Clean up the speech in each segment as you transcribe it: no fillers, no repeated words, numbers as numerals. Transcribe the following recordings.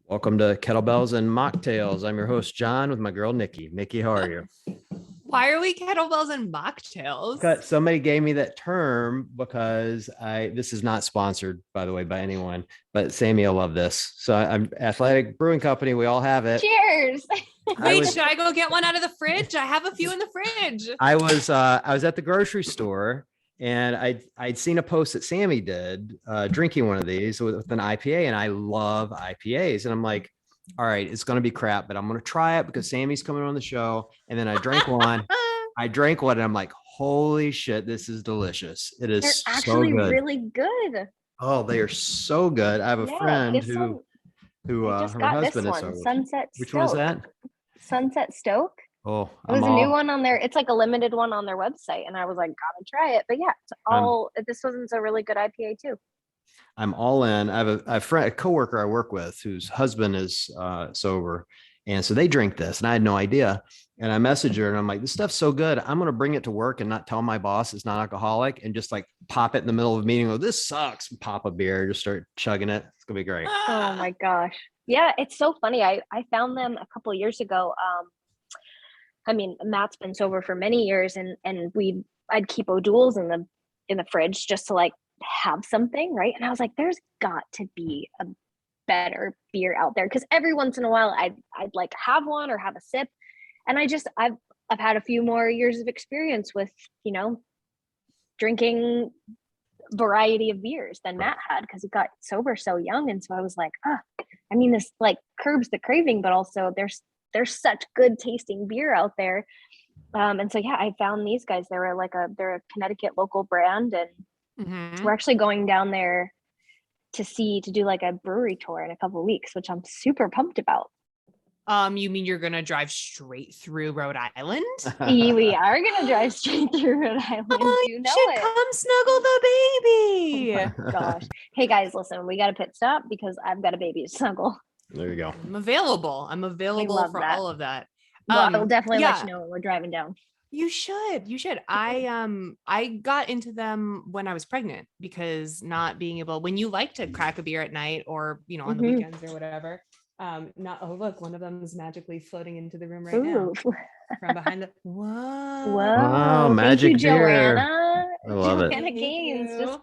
Welcome to Kettlebells and Mocktails. I'm your host, John, with my girl, Nikki. Nikki, how are you? Why are we kettlebells and mocktails? Somebody gave me that term because this is not sponsored, by the way, by anyone, but Sammy will love this. So I'm Athletic Brewing Company. We all have it. Cheers. Wait, should I go get one out of the fridge? I have a few in the fridge. I was at the grocery store and I'd seen a post that Sammy did drinking one of these with an IPA, and I love IPAs. And I'm like, all right, it's going to be crap, but I'm going to try it because Sammy's coming on the show. And then I drank one. And I'm like, holy shit, this is delicious. It is They're actually so good. really good. Oh, they are so good. I have a friend who her husband is sober. Sunset Stoke. Which one is that? Sunset Stoke. Oh, it was a new one on there. It's like a limited one on their website, and I was like, gotta try it. But yeah, this one's a really good IPA too. I'm all in. I have a coworker I work with whose husband is sober, and so they drink this, and I had no idea. And I messaged her, and I'm like, this stuff's so good. I'm gonna bring it to work and not tell my boss it's not alcoholic, and just like pop it in the middle of a meeting. Go, this sucks. Pop a beer, just start chugging it. It's gonna be great. Oh my gosh, yeah, it's so funny. I found them a couple of years ago. I mean, Matt's been sober for many years, and I'd keep O'Doul's in the fridge just to like have something, right? And I was like, there's got to be a better beer out there, because every once in a while I'd like have one or have a sip, and I've had a few more years of experience with drinking variety of beers than Matt had, because he got sober so young. And so I was like, I mean, this like curbs the craving, but also there's such good tasting beer out there. And so, yeah, I found these guys. They're a Connecticut local brand. And we're actually going down there to do like a brewery tour in a couple of weeks, which I'm super pumped about. You mean you're going to drive straight through Rhode Island? We are going to drive straight through Rhode Island. Oh, you know come snuggle the baby. Oh my gosh. Hey guys, listen, we got a pit stop because I've got a baby to snuggle. There you go. I'm available for all of that. Well, I'll definitely let you know when we're driving down. You should. I got into them when I was pregnant, because not being able, when you like to crack a beer at night or, on the weekends or whatever, look, one of them is magically floating into the room right now from behind the, whoa. Wow, magic you, beer. Joanna. I love Joanna Gaines.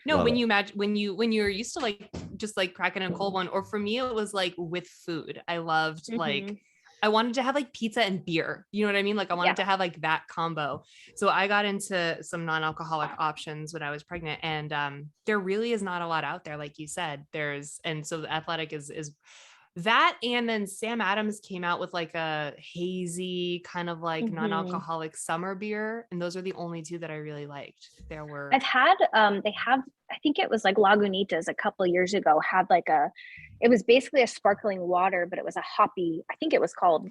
No, when you're used to like just like cracking a cold one, or for me it was like with food. I loved like I wanted to have like pizza and beer. You know what I mean? Like I wanted to have like that combo. So I got into some non-alcoholic options when I was pregnant, and there really is not a lot out there, like you said. And so the Athletic is that, and then Sam Adams came out with like a hazy kind of like non-alcoholic summer beer, and those are the only two that I really liked. I've had I think it was like Lagunitas a couple years ago had like it was basically a sparkling water, but it was a hoppy, I think it was called.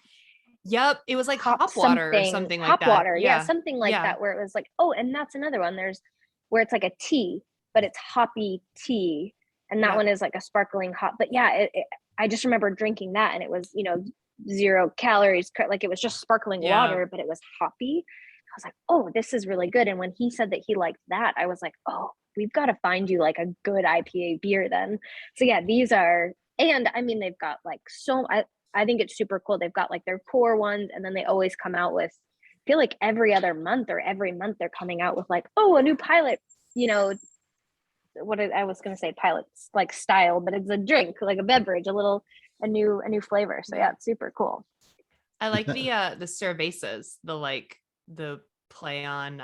Yep, it was like hop water or something like that. Hop water, yeah, something like that, where it was like, oh, and that's another one. There's where it's like a tea, but it's hoppy tea, and that one is like a sparkling hop. But yeah, I just remember drinking that, and it was 0 calories, like it was just sparkling water, but it was hoppy. I was like, oh, this is really good. And when he said that he liked that, I was like, oh, we've got to find you like a good IPA beer then. So yeah, these are, and I mean, they've got like I think it's super cool. They've got like their core ones, and then they always come out with, I feel like every other month or every month they're coming out with like, oh, a new pilot, I was going to say pilots like style, but it's a drink, like a beverage, a new flavor. So yeah, it's super cool. I like the cervezas, the play on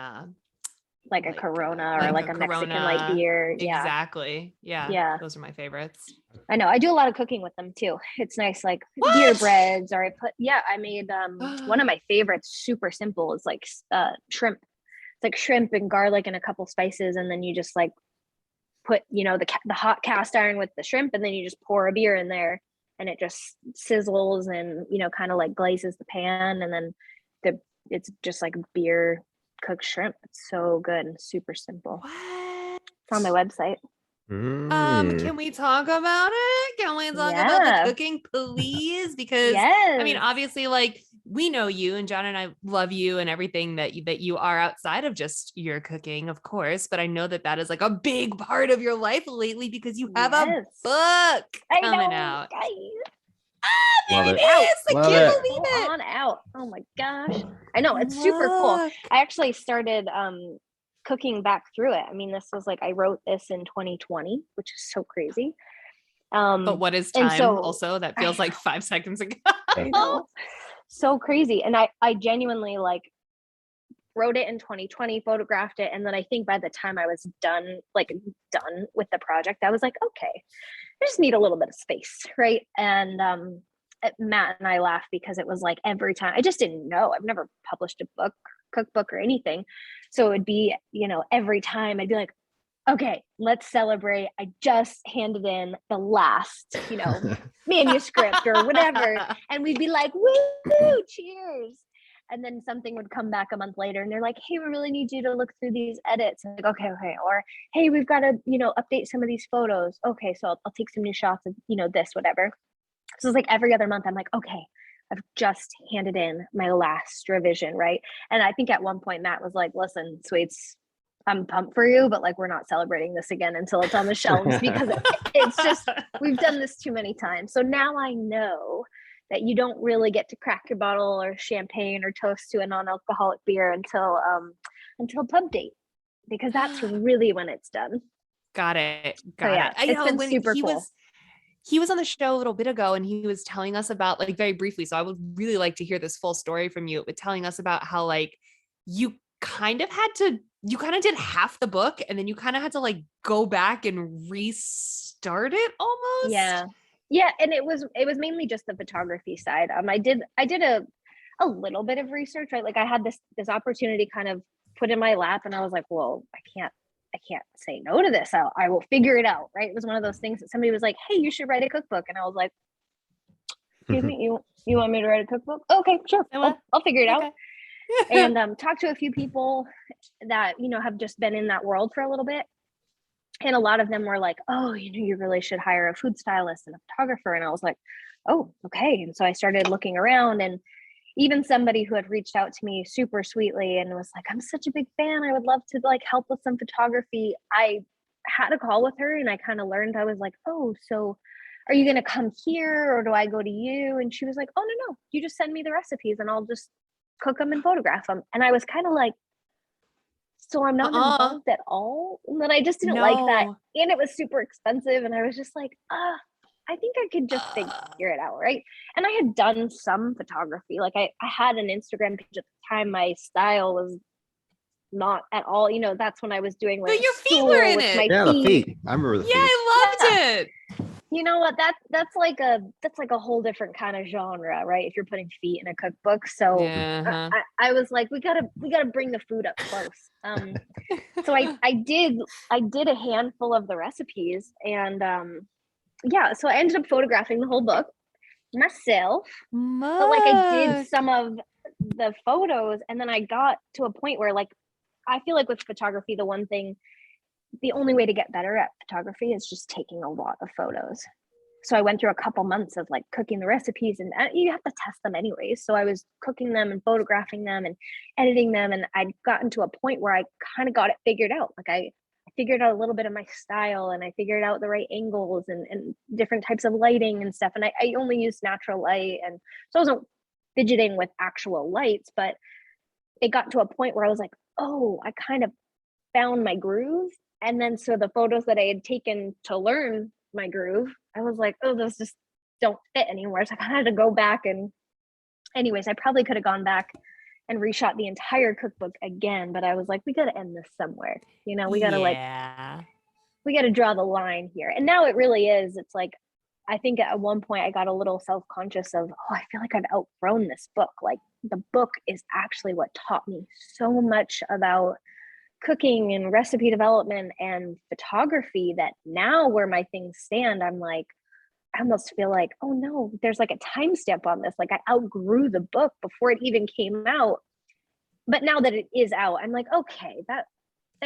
like a Corona or like a Mexican light beer. Yeah, exactly. Yeah, those are my favorites. I know. I do a lot of cooking with them too. It's nice, like beer breads, or I made one of my favorites, super simple, is like shrimp. It's like shrimp and garlic and a couple spices, and then you just like put the hot cast iron with the shrimp, and then you just pour a beer in there, and it just sizzles and kind of like glazes the pan, and then it's just like beer cooked shrimp. It's so good and super simple. What? It's on my website. Can we talk about it? Can we talk about the cooking, please? Because I mean, obviously, like we know you, and John and I love you and everything that you are outside of just your cooking, of course. But I know that is like a big part of your life lately because you have a book coming out. Love it. Yes, I Love can't it. believe it. On out. Oh my gosh. I know, it's super cool. I actually started cooking back through it. I mean, this was like, I wrote this in 2020, which is so crazy. But what is time? So, also, that feels like 5 seconds ago. I know. So crazy. And I genuinely like wrote it in 2020, photographed it, and then I think by the time I was done with the project, I was like, okay, I just need a little bit of space, right? And Matt and I laughed because it was like every time, I just didn't know. I've never published a book, cookbook, or anything. So it would be, every time I'd be like, okay, let's celebrate. I just handed in the last, manuscript or whatever. And we'd be like, woo, cheers. And then something would come back a month later and they're like, hey, we really need you to look through these edits. And like, okay. Or, hey, we've got to, update some of these photos. Okay. So I'll take some new shots of, this, whatever. So it's like every other month I'm like, okay, I've just handed in my last revision. Right. And I think at one point Matt was like, listen, Sweets, I'm pumped for you, but like, we're not celebrating this again until it's on the shelves because it's just, we've done this too many times. So now I know that you don't really get to crack your bottle or champagne or toast to a non-alcoholic beer until pub date, because that's really when it's done. Got it. It's been super cool. He was on the show a little bit ago and he was telling us about, like, very briefly, so I would really like to hear this full story from you, but telling us about how like you kind of did half the book and then you kind of had to like go back and restart it almost. Yeah, and it was mainly just the photography side. I did a little bit of research, right? Like I had this opportunity kind of put in my lap, and I was like, well, I can't say no to this. I will figure it out, right? It was one of those things that somebody was like, hey, you should write a cookbook, and I was like, excuse me, you want me to write a cookbook? Okay, sure, I'll figure it out. And talked to a few people that have just been in that world for a little bit. And a lot of them were like, oh, you really should hire a food stylist and a photographer. And I was like, oh, okay. And so I started looking around, and even somebody who had reached out to me super sweetly and was like, I'm such a big fan, I would love to like help with some photography. I had a call with her and I kind of learned, I was like, oh, so are you going to come here or do I go to you? And she was like, oh, no, you just send me the recipes and I'll just cook them and photograph them. And I was kind of like, so I'm not involved at all. And then I just didn't like that. And it was super expensive. And I was just like, I think I could just figure it out. Right. And I had done some photography. Like I had an Instagram page at the time. My style was not at all, that's when I was doing like, but your feet were in it. The feet. I remember the feet. I loved it. You know what? That's like a whole different kind of genre, right? If you're putting feet in a cookbook. So I was like, we gotta bring the food up close. So I did a handful of the recipes, and so I ended up photographing the whole book myself. But like I did some of the photos, and then I got to a point where like I feel like with photography, the only way to get better at photography is just taking a lot of photos. So I went through a couple months of like cooking the recipes, and you have to test them anyways. So I was cooking them and photographing them and editing them. And I'd gotten to a point where I kind of got it figured out. Like I figured out a little bit of my style, and I figured out the right angles and different types of lighting and stuff. And I only used natural light. And so I wasn't fidgeting with actual lights, but it got to a point where I was like, oh, I kind of found my groove. And then so the photos that I had taken to learn my groove, I was like, oh, those just don't fit anymore. So I kind of had to go back. And anyways, I probably could have gone back and reshot the entire cookbook again, but I was like, we got to end this somewhere. We got to we got to draw the line here. And now it really is. It's like, I think at one point I got a little self-conscious of, I feel like I've outgrown this book. Like the book is actually what taught me so much about cooking and recipe development and photography, that now where my things stand, I'm like, I almost feel like, oh no, there's like a timestamp on this. Like I outgrew the book before it even came out. But now that it is out, I'm like, okay, that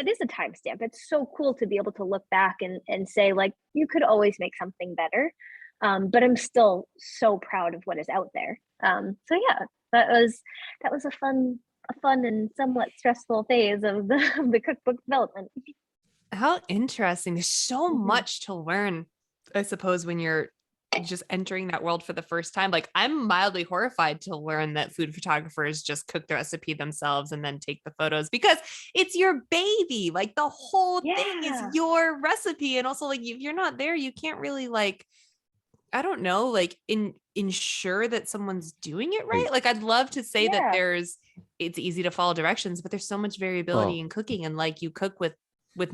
is a timestamp. It's so cool to be able to look back and say like, you could always make something better. But I'm still so proud of what is out there. So yeah, that was a fun and somewhat stressful phase of the cookbook development. How interesting. There's so much to learn, I suppose, when you're just entering that world for the first time. Like, I'm mildly horrified to learn that food photographers just cook the recipe themselves and then take the photos, because it's your baby. Like, the whole thing is your recipe. And also, like, if you're not there, you can't really, like, I don't know, like, ensure that someone's doing it right. Like, I'd love to say that it's easy to follow directions, but there's so much variability in cooking, and like, you cook with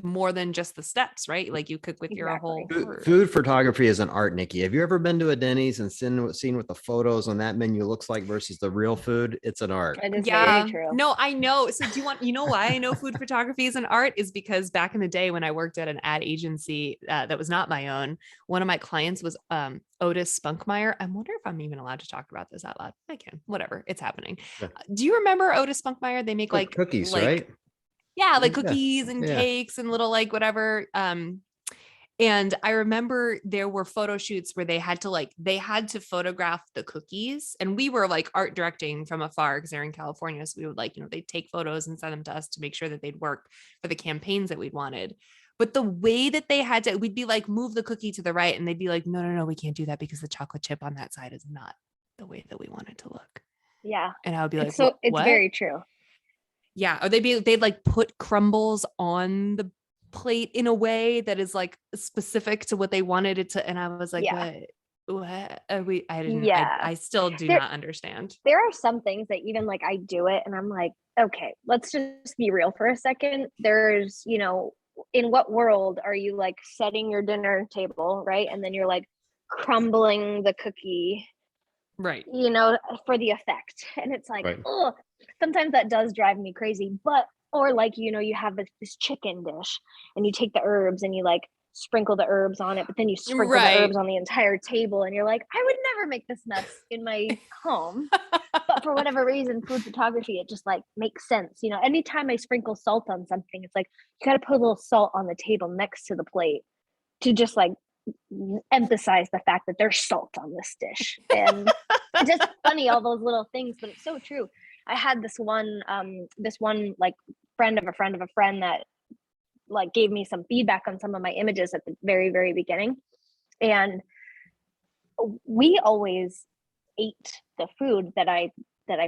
more than just the steps, right? Like, you cook with your whole heart. Food photography is an art, Nikki. Have you ever been to a Denny's and seen what the photos on that menu looks like versus the real food? It's an art. It is very true. No, I know. So you know why I know food photography is an art is because back in the day when I worked at an ad agency that was not my own, one of my clients was Otis Spunkmeyer. I wonder if I'm even allowed to talk about this out loud. I can, whatever, it's happening. Yeah. Do you remember Otis Spunkmeyer? They make like cookies, right? Yeah, like cookies and cakes and little like whatever. And I remember there were photo shoots where they had to photograph the cookies, and we were like art directing from afar because they're in California. So we would they'd take photos and send them to us to make sure that they'd work for the campaigns that we'd wanted. But the way that they had to, we'd be like, move the cookie to the right. And they'd be like, no, we can't do that because the chocolate chip on that side is not the way that we want it to look. Yeah. And I would be like, so it's what? Very true. Yeah. Or they'd like put crumbles on the plate in a way that is like specific to what they wanted it to. And I was like, what are we? I still do not understand. There are some things that even like I do it and I'm like, okay, let's just be real for a second. There's, in what world are you like setting your dinner table, right? And then you're like crumbling the cookie, right? For the effect. And it's like, oh, sometimes that does drive me crazy. But, or like, you have this chicken dish and you take the herbs and you like sprinkle the herbs on it, but then you sprinkle the herbs on the entire table and you're like, I would never make this mess in my home. But for whatever reason, food photography, it just like makes sense. Anytime I sprinkle salt on something, it's like, you got to put a little salt on the table next to the plate to just like emphasize the fact that there's salt on this dish. And it's just funny, all those little things, but it's so true. I had this one like friend of a friend that like gave me some feedback on some of my images at the very, very beginning. And we always ate the food that I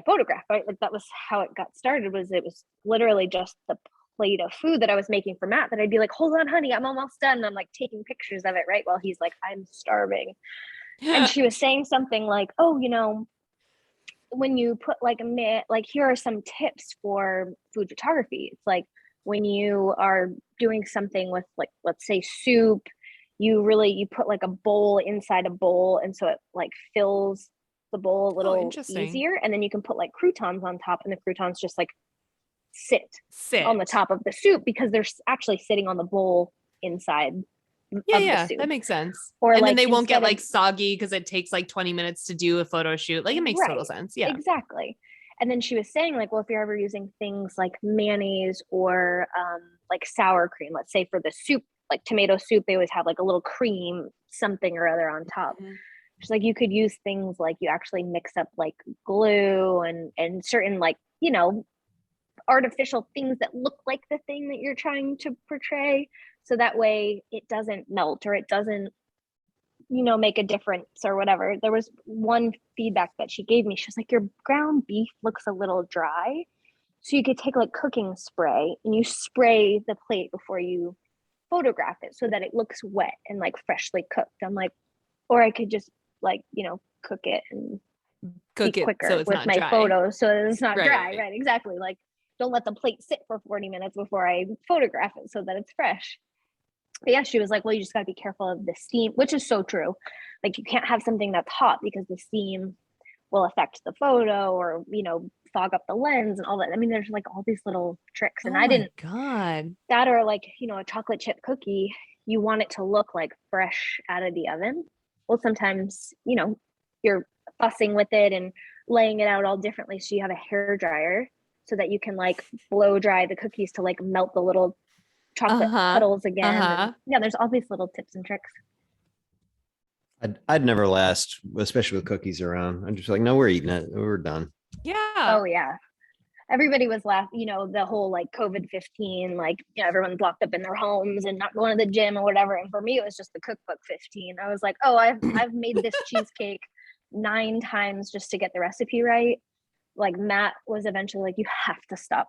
photographed, right? Like that was how it got started, it was literally just the plate of food that I was making for Matt that I'd be like, hold on, honey, I'm almost done. And I'm like taking pictures of it, right? While he's like, I'm starving. And she was saying something like, oh, when you put like here are some tips for food photography. It's like when you are doing something with like, let's say soup, you put like a bowl inside a bowl. And so it like fills the bowl a little easier. And then you can put like croutons on top, and the croutons just like sit on the top of the soup because they're actually sitting on the bowl inside. Yeah, that makes sense. And like, then they won't get like soggy because it takes like 20 minutes to do a photo shoot. Like it makes total sense. Yeah, exactly. And then she was saying like, well, if you're ever using things like mayonnaise or like sour cream, let's say for the soup, like tomato soup, they always have like a little cream, something or other on top. Mm-hmm. Just like you could use things like you actually mix up like glue and certain like, artificial things that look like the thing that you're trying to portray. So that way it doesn't melt or it doesn't, make a difference or whatever. There was one feedback that she gave me. She was like, your ground beef looks a little dry. So you could take like cooking spray and you spray the plate before you photograph it so that it looks wet and like freshly cooked. I'm like, or I could just like, cook it and cook it quicker so it's with not my dry. Photos. So it's not dry. Right. Exactly. Like don't let the plate sit for 40 minutes before I photograph it so that it's fresh. But yeah, she was like, well, you just got to be careful of the steam, which is so true. Like you can't have something that's hot because the steam will affect the photo or, fog up the lens and all that. I mean, there's like all these little tricks and that or like, a chocolate chip cookie, you want it to look like fresh out of the oven. Well, sometimes, you're fussing with it and laying it out all differently. So you have a hair dryer so that you can like blow dry the cookies to like melt the little chocolate puddles again. And, there's all these little tips and tricks. I'd never last, especially with cookies around. I'm just like, no, we're eating it. We're done. Yeah. Oh yeah. Everybody was laughing, you know, the whole like COVID-15, like, you know, everyone's locked up in their homes and not going to the gym or whatever. And for me, it was just the cookbook 15. I was like, oh, I've made this cheesecake 9 times just to get the recipe right. Like Matt was eventually like, you have to stop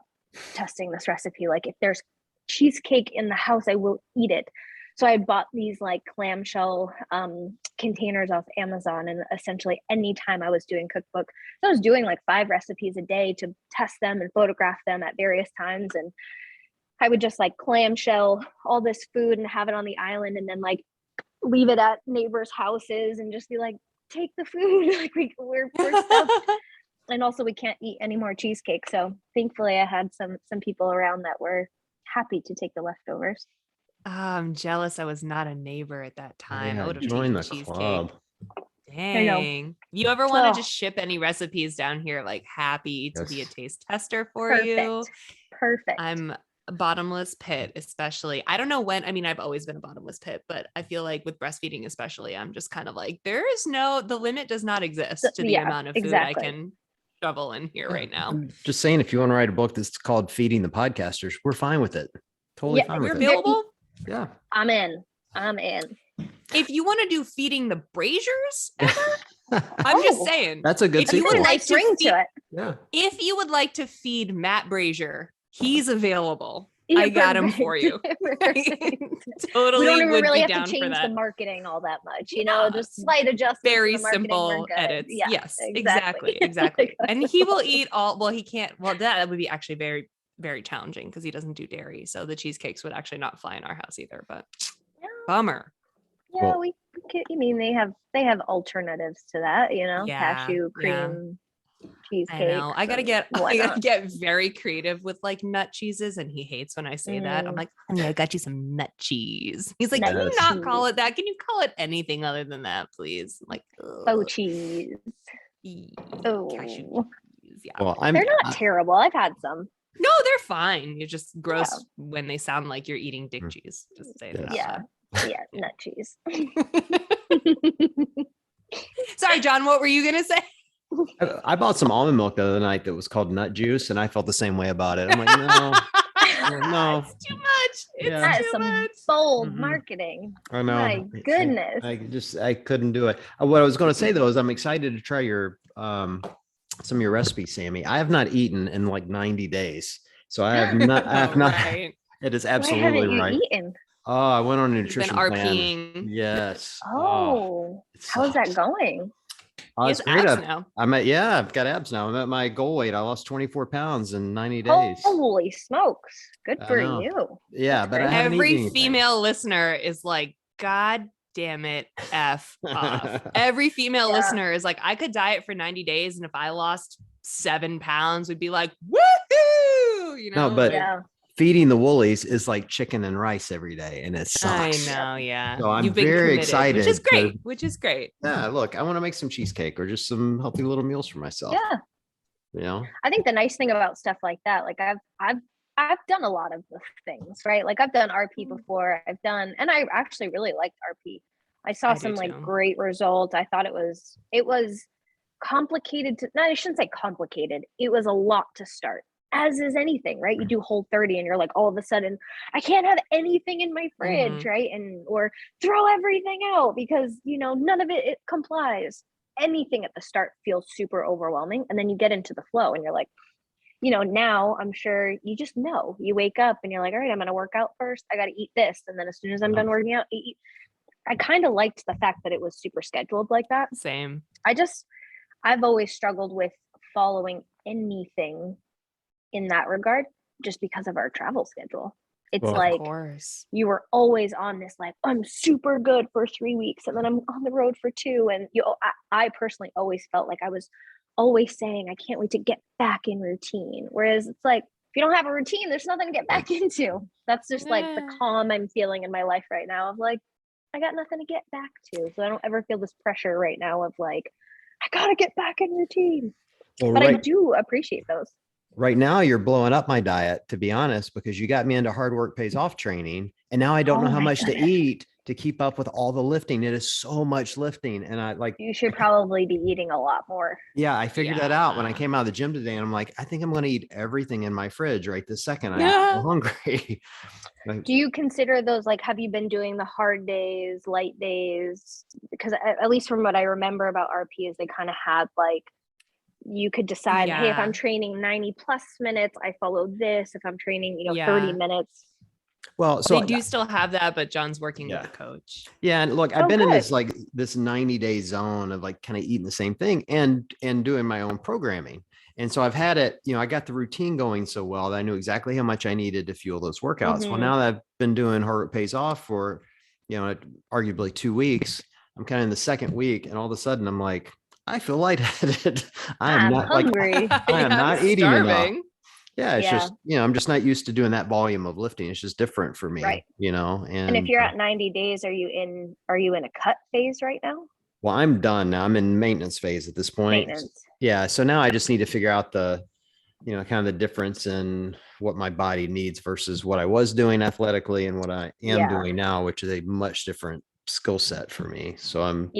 testing this recipe. Like if there's cheesecake in the house, I will eat it. So I bought these like clamshell containers off Amazon, and essentially anytime I was doing cookbook, so I was doing like 5 recipes a day to test them and photograph them at various times. And I would just like clamshell all this food and have it on the island, and then like leave it at neighbors' houses and just be like, take the food. Like we're stuffed. And also we can't eat any more cheesecake. So thankfully I had some people around that were happy to take the leftovers. I'm jealous I was not a neighbor at that time. I would have join taken the cheesecake. club. Dang. You ever want to just ship any recipes down here? Like happy to be a taste tester for you. Perfect. I'm a bottomless pit, especially. I don't know when. I mean, I've always been a bottomless pit, but I feel like with breastfeeding, especially, I'm just kind of like, the limit does not exist to the amount of food I can shovel in here right now. I'm just saying, if you want to write a book that's called Feeding the Podcasters, we're fine with it. Totally fine with it. You're available? Yeah. I'm in. If you want to do Feeding the Braziers ever, I'm just saying. That's a good sequel. Nice ring to it. Yeah. If you would like to feed Matt Brazier, he's available. I got him for you. Totally. We don't even would really be have to change the marketing all that much, you know, just slight adjustments. Very simple edits. Yeah, yes, exactly. And he will eat he can't. Well, that would be actually very, very challenging because he doesn't do dairy. So the cheesecakes would actually not fly in our house either, but bummer. Yeah, well, we could, I mean, they have alternatives to that, you know, cashew cream. Cheesecake. I know. I gotta get very creative with like nut cheeses, and he hates when I say that. I'm like, honey, I got you some nut cheese. He's like, can you not call it that? Can you call it anything other than that, please? I'm like, faux cheese. Cashew cheese. Yeah. Well, they're not terrible. I've had some. No, they're fine. You're just gross when they sound like you're eating dick cheese. Just say that. Yeah, nut cheese. Sorry, John. What were you gonna say? I bought some almond milk the other night that was called nut juice, and I felt the same way about it. I'm like, no, it's too much. It's too much. Bold marketing. I know. My goodness. I couldn't do it. What I was going to say though is I'm excited to try your some of your recipes, Sammy. I have not eaten in like 90 days, so I have not. Right. It is absolutely right. Eaten? Oh, I went on a nutrition plan. RPing. Yes. How's that going? It's great. I've got abs now. I'm at my goal weight. I lost 24 pounds in 90 days. Holy smokes. Good for you. Yeah, but every female listener is like, God damn it, F off. Every female listener is like, I could diet for 90 days, and if I lost 7 pounds, we'd be like, woohoo! You know, no, but feeding the Woolies is like chicken and rice every day, and it sucks. I know, yeah. So I'm very excited. Which is great. Yeah, look, I want to make some cheesecake or just some healthy little meals for myself. Yeah. You know? I think the nice thing about stuff like that, like I've done a lot of the things, right? Like I've done RP before. And I actually really liked RP. I saw some great results. I thought it was complicated I shouldn't say complicated. It was a lot to start. As is anything, right? You do Whole30 and you're like, all of a sudden, I can't have anything in my fridge, right? Or throw everything out because, you know, none of it complies. Anything at the start feels super overwhelming. And then you get into the flow and you're like, you know, now I'm sure you just know. You wake up and you're like, all right, I'm going to work out first. I got to eat this. And then as soon as I'm done working out, eat. I kind of liked the fact that it was super scheduled like that. Same. I've always struggled with following anything in that regard, just because of our travel schedule. It's like you were always on this, like, I'm super good for 3 weeks and then I'm on the road for 2. And I personally always felt like I was always saying, I can't wait to get back in routine. Whereas it's like, if you don't have a routine, there's nothing to get back into. That's just like the calm I'm feeling in my life right now of like, I got nothing to get back to. So I don't ever feel this pressure right now of like, I got to get back in routine. But I do appreciate those. Right now, you're blowing up my diet, to be honest, because you got me into hard work pays off training. And now I don't know how much to eat to keep up with all the lifting. It is so much lifting. And I like, you should probably be eating a lot more. yeah, I figured that out when I came out of the gym today, and I'm like, I think I'm going to eat everything in my fridge right this second. I'm so hungry. Like, do you consider those, like, have you been doing the hard days, light days? Because at least from what I remember about RP is they kind of had like, you could decide, hey, if I'm training 90 plus minutes, I follow this. If I'm training, 30 minutes. well, so they do still have that, but John's working with a coach. Yeah. And look, I've been in this 90-day zone of like kind of eating the same thing and doing my own programming. And so I've had it, I got the routine going so well that I knew exactly how much I needed to fuel those workouts. Well, now that I've been doing Heart Rate Pays Off for, arguably 2 weeks, I'm kind of in the second week, and all of a sudden I'm like, I feel lightheaded. I'm not hungry. I am not eating enough. Yeah, it's just, I'm just not used to doing that volume of lifting. It's just different for me, right. And if you're at 90 days, are you in a cut phase right now? Well, I'm done now. I'm in maintenance phase at this point. Yeah. So now I just need to figure out the, kind of the difference in what my body needs versus what I was doing athletically and what I am doing now, which is a much different skill set for me. So I'm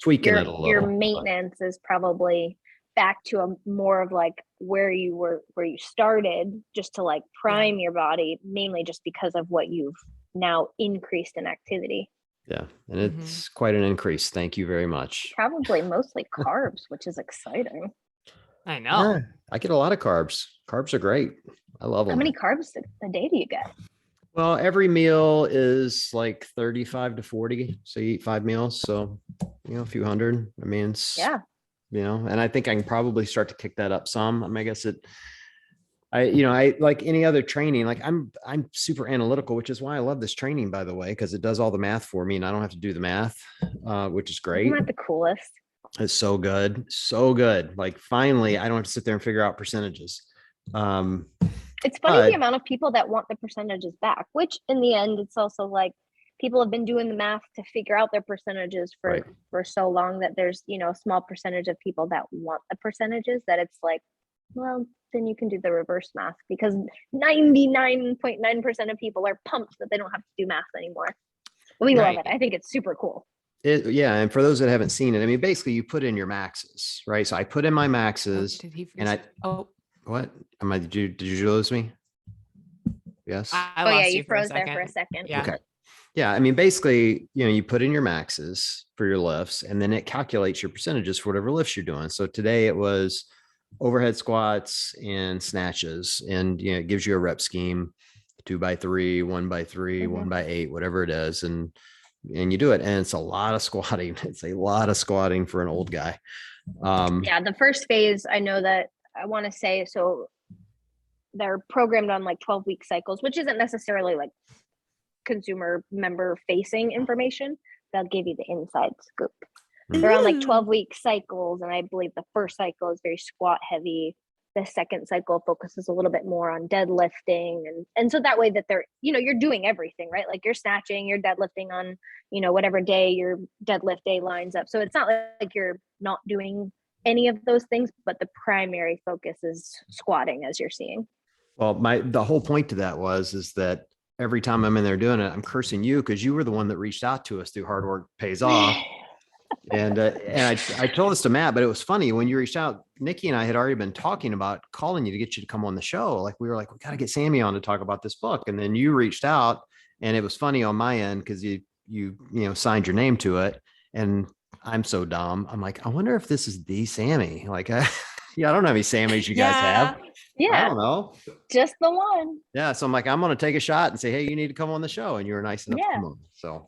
tweaking it a little. Your maintenance is probably back to a more of like where you started, just to like prime your body, mainly just because of what you've now increased in activity. Yeah. And it's quite an increase. Thank you very much. Probably mostly carbs, which is exciting. I know. Yeah, I get a lot of carbs. Carbs are great. I love them. How many carbs a day do you get? Well, every meal is like 35 to 40. So you eat 5 meals. So, a few hundred. I mean, and I think I can probably start to kick that up some. I mean, I guess I like any other training, like I'm super analytical, which is why I love this training, by the way, because it does all the math for me and I don't have to do the math, which is great. Isn't that the coolest? It's so good. So good. Like finally, I don't have to sit there and figure out percentages. It's funny the amount of people that want the percentages back, which in the end, it's also like people have been doing the math to figure out their percentages for so long that there's, a small percentage of people that want the percentages, that it's like, well, then you can do the reverse math, because 99.9% of people are pumped that they don't have to do math anymore. We love it. I think it's super cool. And for those that haven't seen it, I mean, basically you put in your maxes, right? So I put in my maxes what? Did you lose me? Yes. You froze there for a second. Yeah. Okay. Yeah. I mean, basically, you put in your maxes for your lifts, and then it calculates your percentages for whatever lifts you're doing. So today it was overhead squats and snatches, and it gives you a rep scheme, 2x3, 1x3, 1x8, whatever it is, and you do it, and it's a lot of squatting. It's a lot of squatting for an old guy. The first phase, I know that I want to say, so they're programmed on like 12-week cycles, which isn't necessarily like consumer member facing information. They'll give you the inside scoop. They're on like 12-week cycles, and I believe the first cycle is very squat heavy. The second cycle focuses a little bit more on deadlifting, and so that way that they're, you're doing everything, right? Like you're snatching, you're deadlifting on, whatever day your deadlift day lines up. So it's not like you're not doing any of those things, but the primary focus is squatting, as you're seeing. Well, the whole point to that is that every time I'm in there doing it, I'm cursing you because you were the one that reached out to us through Hard Work Pays Off. And I told this to Matt, but it was funny when you reached out. Nikki and I had already been talking about calling you to get you to come on the show. Like we were like, we got to get Sammy on to talk about this book. And then you reached out, and it was funny on my end because you signed your name to it. And I'm so dumb. I'm like, I wonder if this is the Sammy. Like, I don't know how many Sammys you guys have. Yeah. I don't know. Just the one. Yeah. So I'm like, I'm going to take a shot and say, hey, you need to come on the show. And you were nice enough to come on. So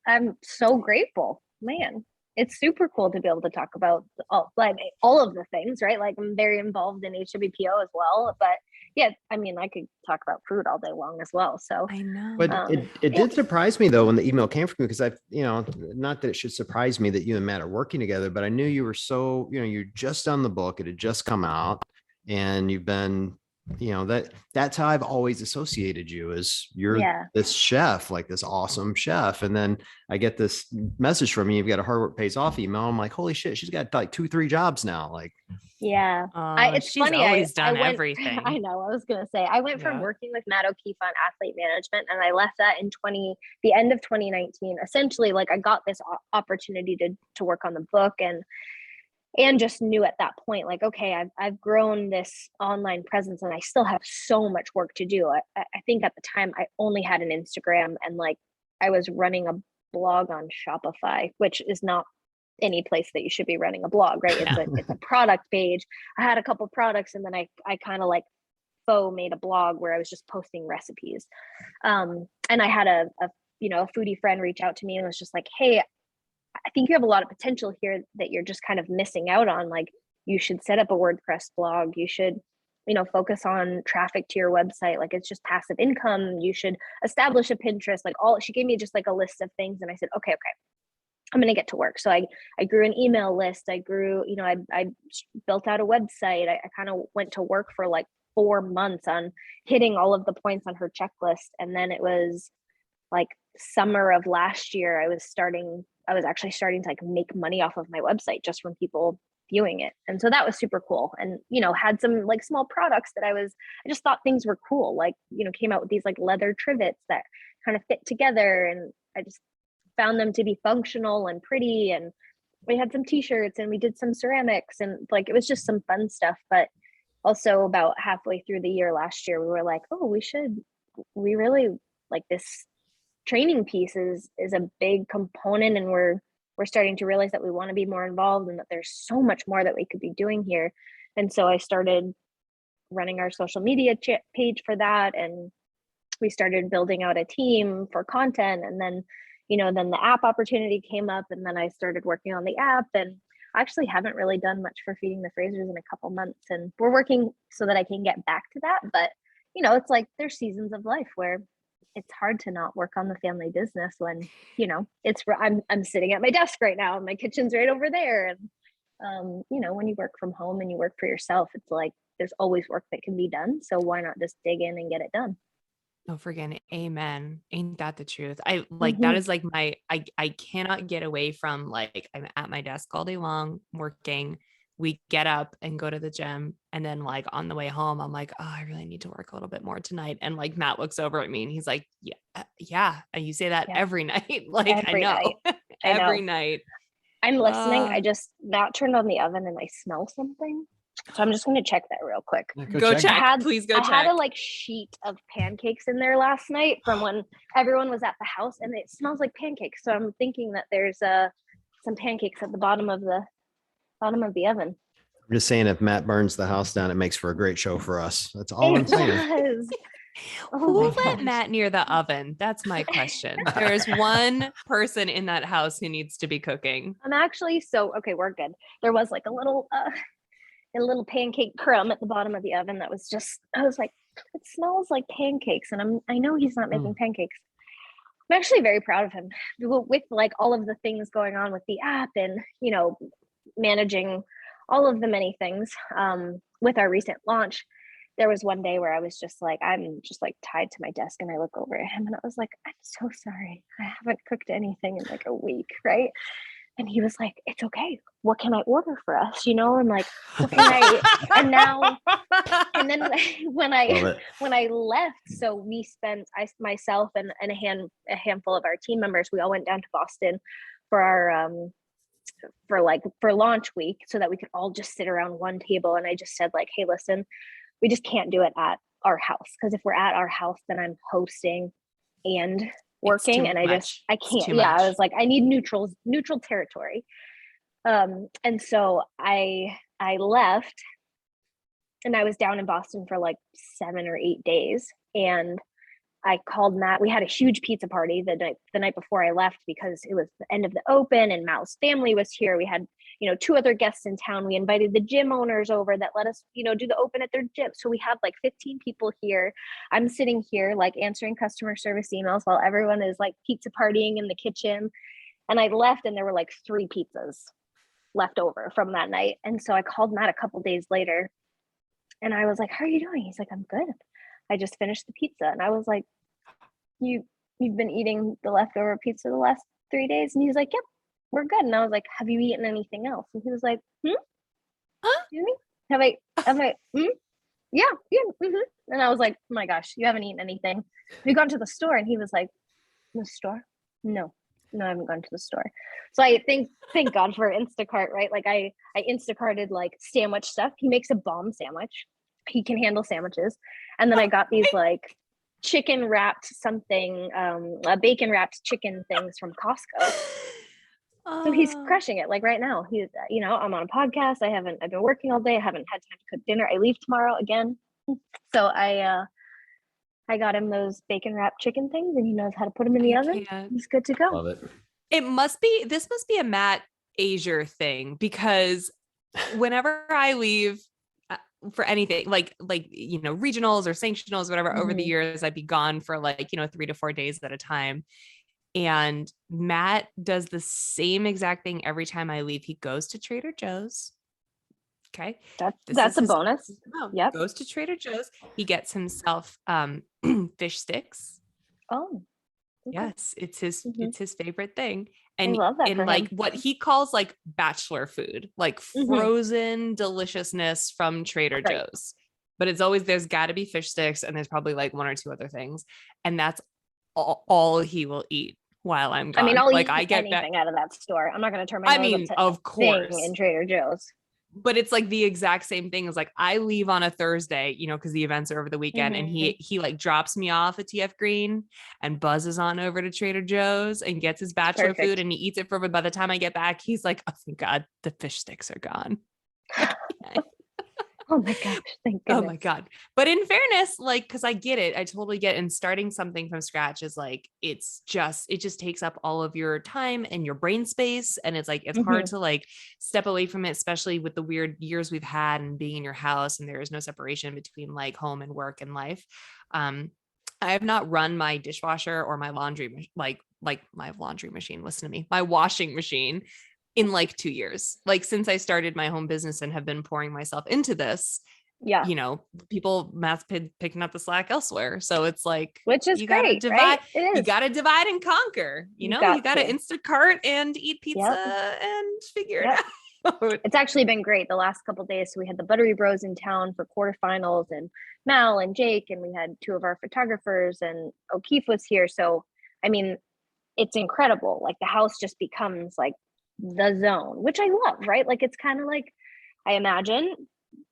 I'm so grateful, man. It's super cool to be able to talk about all of the things, right? Like I'm very involved in HWPO as well, but yeah, I mean, I could talk about food all day long as well. So I know, but it did surprise me though when the email came from me, because not that it should surprise me that you and Matt are working together, but I knew you were so, you're just done the book. It had just come out, and you've been that's how I've always associated you, as you're this chef, like this awesome chef. And then I get this message from you, you've got a hard work pays off email. I'm like, holy shit, she's got like 2-3 jobs now. Like, it's she's funny. Always I done went, everything. I know. I was gonna say I went from working with Matt O'Keefe on athlete management, and I left that in the end of 2019. Essentially, like I got this opportunity to work on the book, and just knew at that point, like, okay, I've grown this online presence, and I still have so much work to do. I think at the time I only had an Instagram, and like I was running a blog on Shopify, which is not any place that you should be running a blog, right? It's a product page. I had a couple products, and then I kind of like made a blog where I was just posting recipes. And I had a foodie friend reach out to me and was just like, hey, I think you have a lot of potential here that you're just kind of missing out on. Like, you should set up a WordPress blog. You should, focus on traffic to your website. Like, it's just passive income. You should establish a Pinterest, she gave me just like a list of things. And I said, okay, I'm going to get to work. So I grew an email list. I grew, I built out a website. I kind of went to work for like 4 months on hitting all of the points on her checklist. And then it was like summer of last year, I was actually starting to like make money off of my website just from people viewing it. And so that was super cool. And, had some like small products that I just thought things were cool. Like, came out with these like leather trivets that kind of fit together. And I just found them to be functional and pretty. And we had some t-shirts and we did some ceramics, and like, it was just some fun stuff. But also about halfway through the year last year, we were like, oh, we really like this training piece is a big component, and we're starting to realize that we want to be more involved and that there's so much more that we could be doing here. And so I started running our social media page for that, and we started building out a team for content. And then then the app opportunity came up, and then I started working on the app. And I actually haven't really done much for Feeding the Frasers in a couple months, and we're working so that I can get back to that. But it's like there's seasons of life where it's hard to not work on the family business when, I'm sitting at my desk right now and my kitchen's right over there. And, when you work from home and you work for yourself, it's like, there's always work that can be done. So why not just dig in and get it done? Oh, friggin' amen. Ain't that the truth? I like, that is like I cannot get away from, like, I'm at my desk all day long working. We get up and go to the gym. And then like on the way home, I'm like, oh, I really need to work a little bit more tonight. And like Matt looks over at me and he's like, yeah. And you say that every night. Like, every I know. Night. Every night. I'm listening. I just not turned on the oven and I smell something. So I'm just going to check that real quick. Go check. Please go check. I had a like sheet of pancakes in there last night from when everyone was at the house, and it smells like pancakes. So I'm thinking that there's some pancakes at the bottom of the oven. I'm just saying, if Matt burns the house down, it makes for a great show for us. That's all I'm saying. Who let Matt near the oven? That's my question. There's one person in that house who needs to be cooking. I'm actually okay, we're good. There was like a little pancake crumb at the bottom of the oven that was just, I was like, it smells like pancakes. And I know he's not making pancakes. I'm actually very proud of him with like all of the things going on with the app and, managing all of the many things. With our recent launch, there was one day where I was just like, I'm just like tied to my desk, and I look over at him and I was like, I'm so sorry. I haven't cooked anything in like a week. Right. And he was like, it's okay. What can I order for us? And like, what can I, and now, and then when I left, so myself and a handful of our team members, we all went down to Boston for our, for launch week, so that we could all just sit around one table. And I just said like, hey, listen, we just can't do it at our house. Cause if we're at our house, then I'm hosting and working, and I can't. Yeah, I was like, I need neutral territory. And so I left, and I was down in Boston for like 7 or 8 days, and I called Matt. We had a huge pizza party the night before I left, because it was the end of the open and Matt's family was here. We had 2 other guests in town. We invited the gym owners over that let us do the open at their gym. So we had like 15 people here. I'm sitting here like answering customer service emails while everyone is like pizza partying in the kitchen. And I left, and there were like 3 pizzas left over from that night. And so I called Matt a couple days later, And I was like, how are you doing? He's like, I'm good. I just finished the pizza. And I was like, you've been eating the leftover pizza the last 3 days? And he's like, yep, we're good. And I was like, have you eaten anything else? And he was like, excuse me? Have I, yeah. And I was like, oh my gosh, you haven't eaten anything. We gone to the store. And he was like, the store? No, I haven't gone to the store. So I thank God for Instacart, right? Like I Instacarted like sandwich stuff. He makes a bomb sandwich. He can handle sandwiches. And then I got these like chicken wrapped something, bacon wrapped chicken things from Costco. So he's crushing it. Like right now, he's, I'm on a podcast. I've been working all day. I haven't had time to cook dinner. I leave tomorrow again. So I got him those bacon wrapped chicken things, and he knows how to put them in the oven. He's good to go. Love it. This must be a Matt Azier thing, because whenever I leave for anything like, regionals or sanctionals, whatever, over the years, I'd be gone for 3 to 4 days at a time. And Matt does the same exact thing every time I leave. He goes to Trader Joe's. Okay. That's a bonus. Yeah. Goes to Trader Joe's. He gets himself fish sticks. Oh. Okay. Yes, it's his favorite thing. And I love that in like what he calls like bachelor food, like frozen deliciousness from Trader Joe's. But it's always, there's got to be fish sticks, and there's probably like 1 or 2 other things. And that's all he will eat while I'm gone. I mean, I'll eat anything out of that store. I'm not going to turn my nose up to of course, in Trader Joe's. But it's like the exact same thing as like I leave on a Thursday, because the events are over the weekend, and he like drops me off at TF Green and buzzes on over to Trader Joe's and gets his bachelor food, and he eats it by the time I get back, he's like, oh, thank God, the fish sticks are gone. Oh my gosh, thank goodness. Oh my God. But in fairness, like, cause I get it. I totally get it. And starting something from scratch is like, it just takes up all of your time and your brain space. And it's like, it's hard to like step away from it, especially with the weird years we've had and being in your house, and there is no separation between like home and work and life. I have not run my dishwasher or my laundry, like my laundry machine, listen to me, my washing machine in like 2 years, like since I started my home business and have been pouring myself into this. Yeah. People picking up the slack elsewhere. So it's like, which is you great, gotta divide, right? It is. You got to divide and conquer, you got to Instacart and eat pizza and figure it out. It's actually been great the last couple of days. So we had the Buttery Bros in town for quarterfinals, and Mal and Jake, and we had 2 of our photographers, and O'Keefe was here. So, I mean, it's incredible. Like the house just becomes like the zone, which I love, right? Like it's kind of like, I imagine,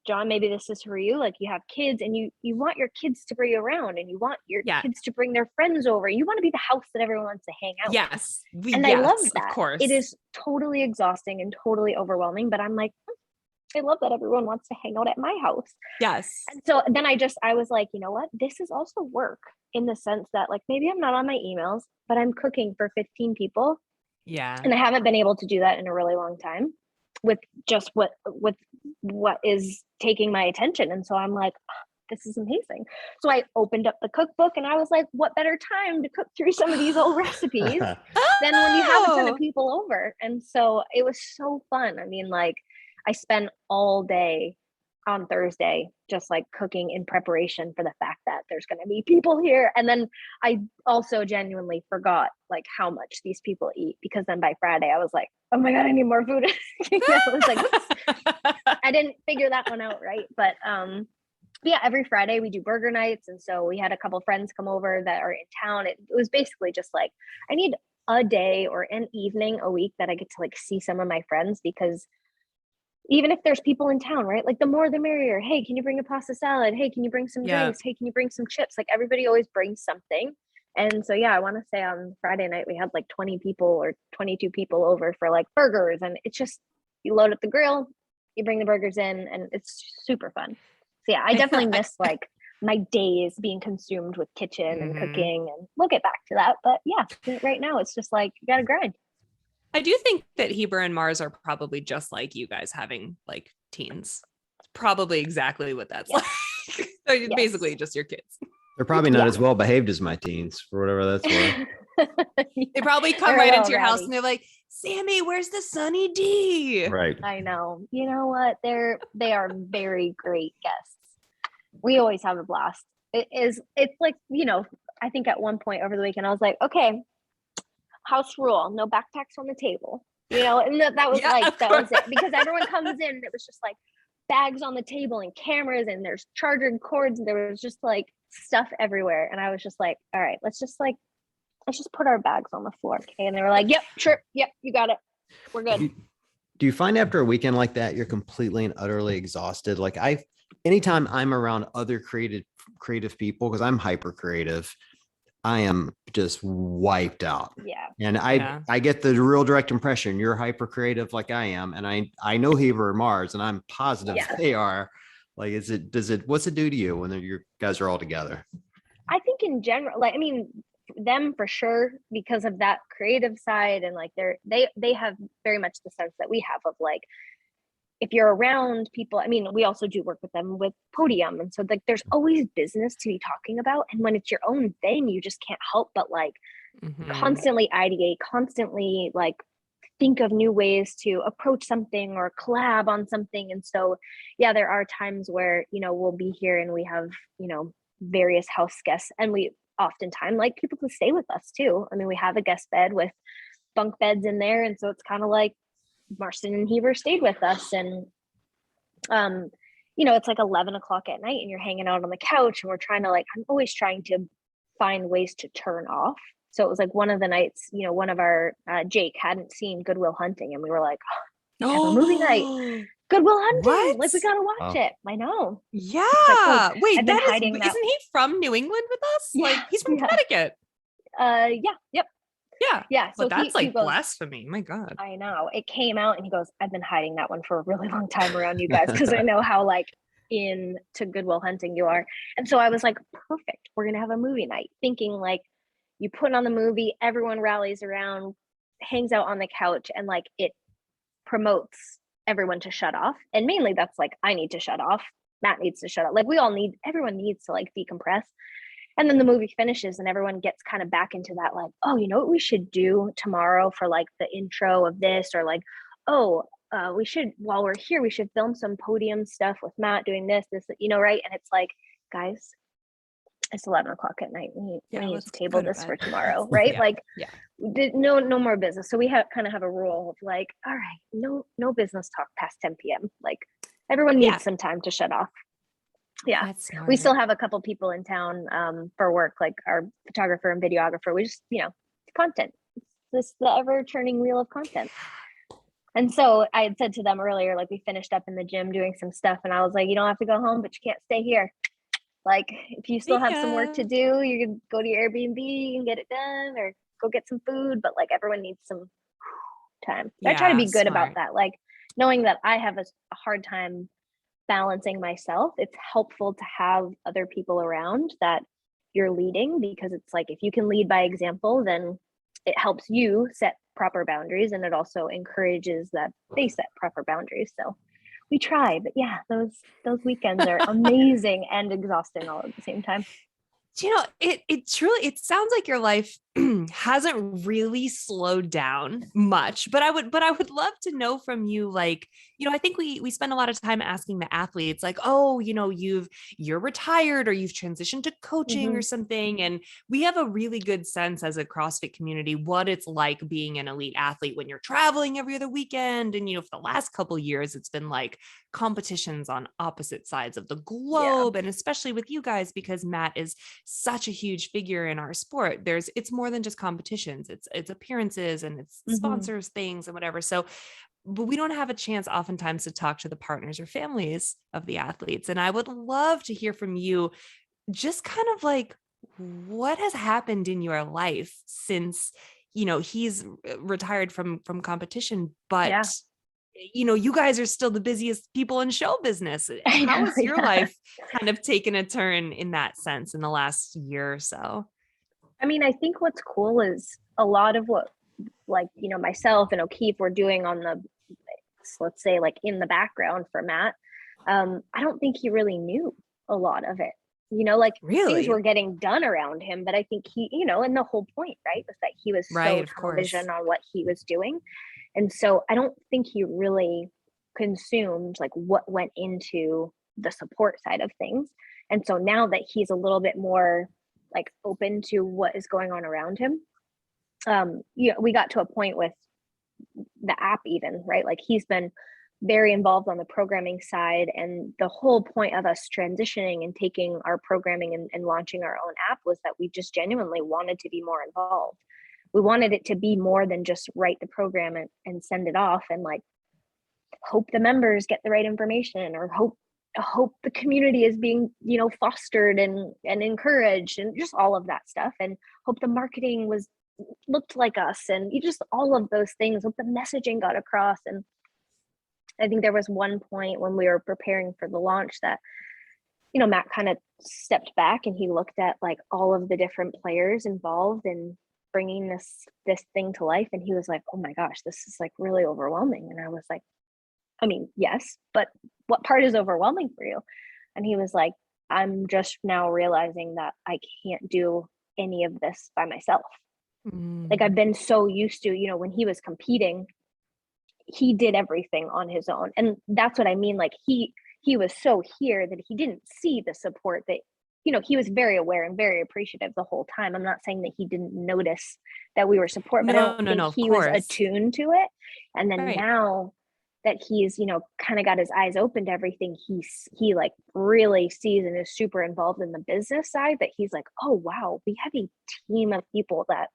John, maybe this is for you, like you have kids, and you want your kids to bring you around, and you want your kids to bring their friends over. You want to be the house that everyone wants to hang out. Yes. And I love that. Of course. It is totally exhausting and totally overwhelming, but I'm like, I love that everyone wants to hang out at my house. Yes. And so then I was like, you know what? This is also work, in the sense that like, maybe I'm not on my emails, but I'm cooking for 15 people. Yeah. And I haven't been able to do that in a really long time with just what is taking my attention. And so I'm like, oh, this is amazing. So I opened up the cookbook, and I was like, what better time to cook through some of these old recipes than when you have a ton of people over. And so it was so fun. I mean, like I spent all day on Thursday just like cooking in preparation for the fact that there's going to be people here. And then I also genuinely forgot like how much these people eat, because then by Friday I was like, oh my God, I need more food. I was like, oops. I didn't figure that one out, right? But yeah, every Friday we do burger nights, and so we had a couple friends come over that are in town. It was basically just like, I need a day or an evening a week that I get to like see some of my friends, because even if there's people in town, right? Like the more the merrier. Hey, can you bring a pasta salad? Hey, can you bring some drinks? Hey, can you bring some chips? Like everybody always brings something. And so, yeah, I want to say on Friday night, we had like 20 people or 22 people over for like burgers. And it's just, you load up the grill, you bring the burgers in, and it's super fun. So yeah, I definitely miss like my days being consumed with kitchen and cooking, and we'll get back to that. But yeah, right now it's just like, you got to grind. I do think that Heber and Mars are probably just like you guys, having like teens. It's probably exactly what that's like. So basically just your kids. They're probably not as well behaved as my teens, for whatever that's worth. They probably come right into your house and they're like, Sammy, where's the Sunny D? Right. I know. You know what? They are very great guests. We always have a blast. It's like, I think at one point over the weekend, I was like, okay, house rule, no backpacks on the table, and that was that was it, because everyone comes in and it was just like bags on the table and cameras and there's charger cords and there was just like stuff everywhere. And I was just like, all right, let's just put our bags on the floor. Okay. And they were like, yep, sure. Yep. You got it. We're good. Do you find after a weekend like that, you're completely and utterly exhausted? Like anytime I'm around other creative people, because I'm hyper creative, I am just wiped out. Yeah. And I get the real direct impression you're hyper creative like I am. And I know Heber and Mars, and I'm positive they are. Like, what's it do to you when you guys are all together? I think in general, like, I mean, them for sure, because of that creative side, and like they have very much the sense that we have of like, if you're around people, I mean, we also do work with them with Podium. And so like, there's always business to be talking about. And when it's your own thing, you just can't help but like constantly ideate, constantly like think of new ways to approach something or collab on something. And so, yeah, there are times where, we'll be here and we have, various house guests, and we oftentimes like people to stay with us too. I mean, we have a guest bed with bunk beds in there. And so it's kind of like Marston and Heber stayed with us, and it's like 11 o'clock at night and you're hanging out on the couch, and we're trying to I'm always trying to find ways to turn off. So it was like one of the nights, one of our Jake hadn't seen Good Will Hunting, and we were like, we have a movie night, Good Will Hunting. What? Like, we gotta watch it. I know. Yeah. Like, wait, isn't he from New England with us? Yeah, like, he's from Connecticut. Yeah. Yep. Yeah. So that's he goes, blasphemy. My God. I know. It came out and he goes, I've been hiding that one for a really long time around you guys, because I know how into Good Will Hunting you are. And so I was like, perfect. We're gonna have a movie night, thinking like, you put on the movie, everyone rallies around, hangs out on the couch, and like it promotes everyone to shut off. And mainly that's like, I need to shut off. Matt needs to shut off. Like, everyone needs to like decompress. And then the movie finishes and everyone gets kind of back into that, like, oh, you know what we should do tomorrow for like the intro of this, or like, oh, we should, while we're here, we should film some Podium stuff with Matt doing this, right? And it's like, guys, it's 11 o'clock at night. We need to table this for tomorrow, right? No more business. So we kind of have a rule of like, all right, no business talk past 10 p.m. Like, everyone needs some time to shut off. Yeah, we still have a couple people in town for work, like our photographer and videographer. We just, content. It's just the ever turning wheel of content. And so I had said to them earlier, like, we finished up in the gym doing some stuff, and I was like, you don't have to go home, but you can't stay here. Like, if you still have some work to do, you can go to your Airbnb and get it done, or go get some food. But like, everyone needs some time. I try to be good about that. Like, knowing that I have a hard time balancing myself, it's helpful to have other people around that you're leading, because it's like, if you can lead by example, then it helps you set proper boundaries, and it also encourages that they set proper boundaries. So we try, but yeah, those weekends are amazing and exhausting all at the same time. It sounds like your life hasn't really slowed down much, but I would love to know from you, like, I think we spend a lot of time asking the athletes, like, oh, you're retired, or you've transitioned to coaching or something. And we have a really good sense as a CrossFit community what it's like being an elite athlete when you're traveling every other weekend. And, for the last couple of years, it's been like competitions on opposite sides of the globe. And especially with you guys, because Matt is such a huge figure in our sport, it's more than just competitions. It's appearances, and it's sponsors things and whatever. So, but we don't have a chance oftentimes to talk to the partners or families of the athletes. And I would love to hear from you, just kind of like, what has happened in your life since, he's retired from competition, but you guys are still the busiest people in show business. How has your life kind of taken a turn in that sense in the last year or so? I mean, I think what's cool is a lot of what, like, myself and O'Keefe were doing on the, let's say, like, in the background for Matt. I don't think he really knew a lot of it, like, really? Things were getting done around him, but I think he, and the whole point, right, was that he was so television on what he was doing. And so I don't think he really consumed like what went into the support side of things. And so now that he's a little bit more like open to what is going on around him, we got to a point with the app even, right? Like he's been very involved on the programming side, and the whole point of us transitioning and taking our programming and launching our own app was that we just genuinely wanted to be more involved. We wanted it to be more than just write the program and send it off and like hope the members get the right information, or hope the community is being, fostered and encouraged, and just all of that stuff, and hope the marketing looked like us, and you just all of those things, hope the messaging got across. And I think there was one point when we were preparing for the launch that, Matt kind of stepped back and he looked at like all of the different players involved in bringing this thing to life. And he was like, oh my gosh, this is like really overwhelming. And I was like, I mean, yes, but what part is overwhelming for you? And he was like, I'm just now realizing that I can't do any of this by myself. Like I've been so used to, when he was competing, he did everything on his own. And that's what I mean. Like he was so here that he didn't see the support that, he was very aware and very appreciative the whole time. I'm not saying that he didn't notice that we were support, but I don't think he was attuned to it. And then now that he's, kind of got his eyes open to everything, he like really sees and is super involved in the business side, that he's like, oh wow, we have a team of people that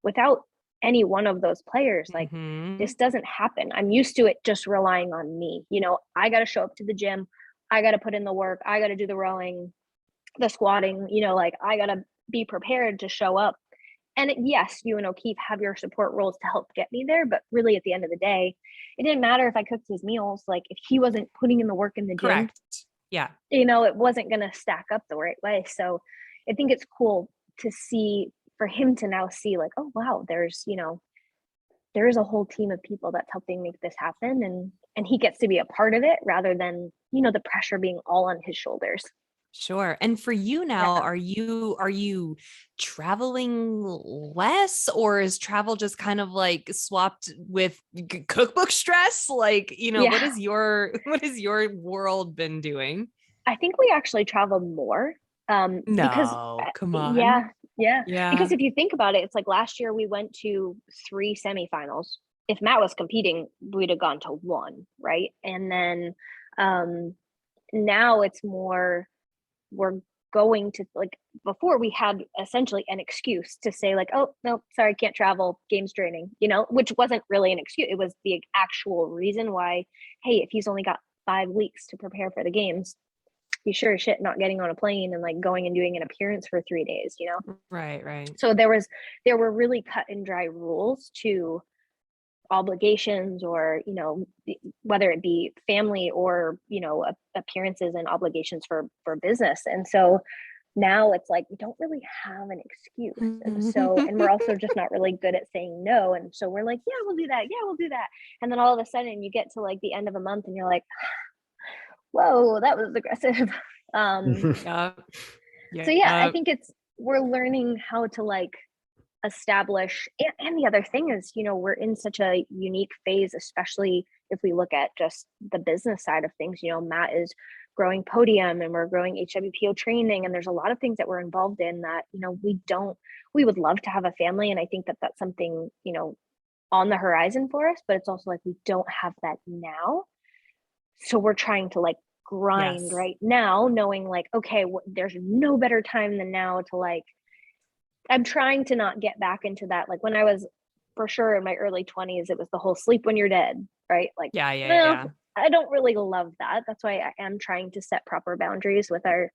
without any one of those players, like this doesn't happen. I'm used to it just relying on me. I got to show up to the gym. I got to put in the work. I got to do the rowing, the squatting, like I got to be prepared to show up. And yes, you and O'Keefe have your support roles to help get me there. But really at the end of the day, it didn't matter if I cooked his meals. Like if he wasn't putting in the work in the gym, correct. Yeah. It wasn't going to stack up the right way. So I think it's cool to see, for him to now see like, oh wow, there's a whole team of people that's helping make this happen, and he gets to be a part of it rather than the pressure being all on his shoulders. Sure. And for you now, are you traveling less, or is travel just kind of like swapped with cookbook stress? Like, what is your world been doing? I think we actually traveled more. No, come on. Yeah. Because if you think about it, it's like last year we went to 3 semifinals. If Matt was competing, we'd have gone to 1, right? And then now it's more, we're going to, like, before we had essentially an excuse to say like, oh no, sorry, can't travel, game's draining, which wasn't really an excuse. It was the actual reason why, hey, if he's only got 5 weeks to prepare for the games, be sure as shit not getting on a plane and like going and doing an appearance for 3 days, Right. So there were really cut and dry rules to obligations, or whether it be family or appearances and obligations for business. And so now it's like we don't really have an excuse, and we're also just not really good at saying no. And so we're like, yeah, we'll do that, and then all of a sudden you get to like the end of a month and you're like, whoa, that was aggressive. So I think we're learning how to like establish, and the other thing is, we're in such a unique phase, especially if we look at just the business side of things. Matt is growing Podium and we're growing HWPO training, and there's a lot of things that we're involved in that we would love to have a family, and I think that that's something on the horizon for us, but it's also like we don't have that now. So we're trying to like grind right now, knowing like, okay, there's no better time than now to like, I'm trying to not get back into that. Like when I was for sure in my early 20s, it was the whole sleep when you're dead, right? Like, yeah. I don't really love that. That's why I am trying to set proper boundaries with our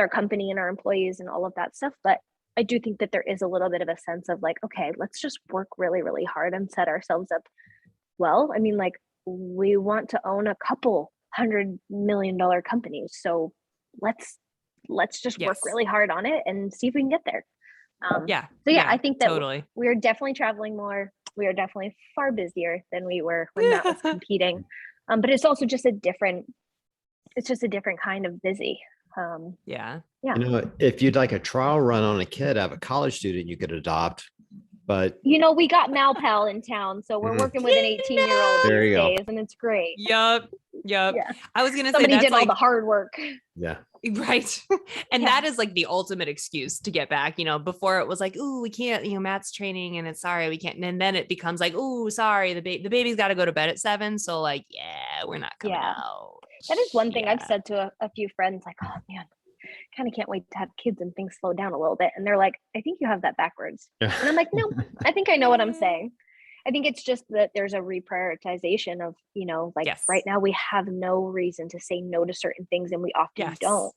company and our employees and all of that stuff. But I do think that there is a little bit of a sense of like, okay, let's just work really, really hard and set ourselves up well. I mean, like we want to own a couple $100 million companies. So let's just work really hard on it and see if we can get there. I think that totally. We're definitely traveling more. We are definitely far busier than we were when Matt was competing. But it's also just a different kind of busy. If you'd like a trial run on a kid, I have a college student you could adopt. But we got MalPal in town, so we're working with an 18-year-old these days, and it's great. Yep. Yep. Yeah. I was gonna Somebody say that's did all the hard work. Yeah. right. And Yeah. that is like the ultimate excuse to get back. Before it was like, oh, we can't, Matt's training and it's sorry, we can't. And then it becomes like, oh, sorry, the baby's got to go to bed at 7. So like, yeah, we're not coming out. That is one thing Yeah. I've said to a few friends, like, oh man, kind of can't wait to have kids and things slow down a little bit. And they're like, I think you have that backwards. And I'm like, no, I think I know what I'm saying. I think it's just that there's a reprioritization of, like Yes. right now we have no reason to say no to certain things and we often Yes. don't.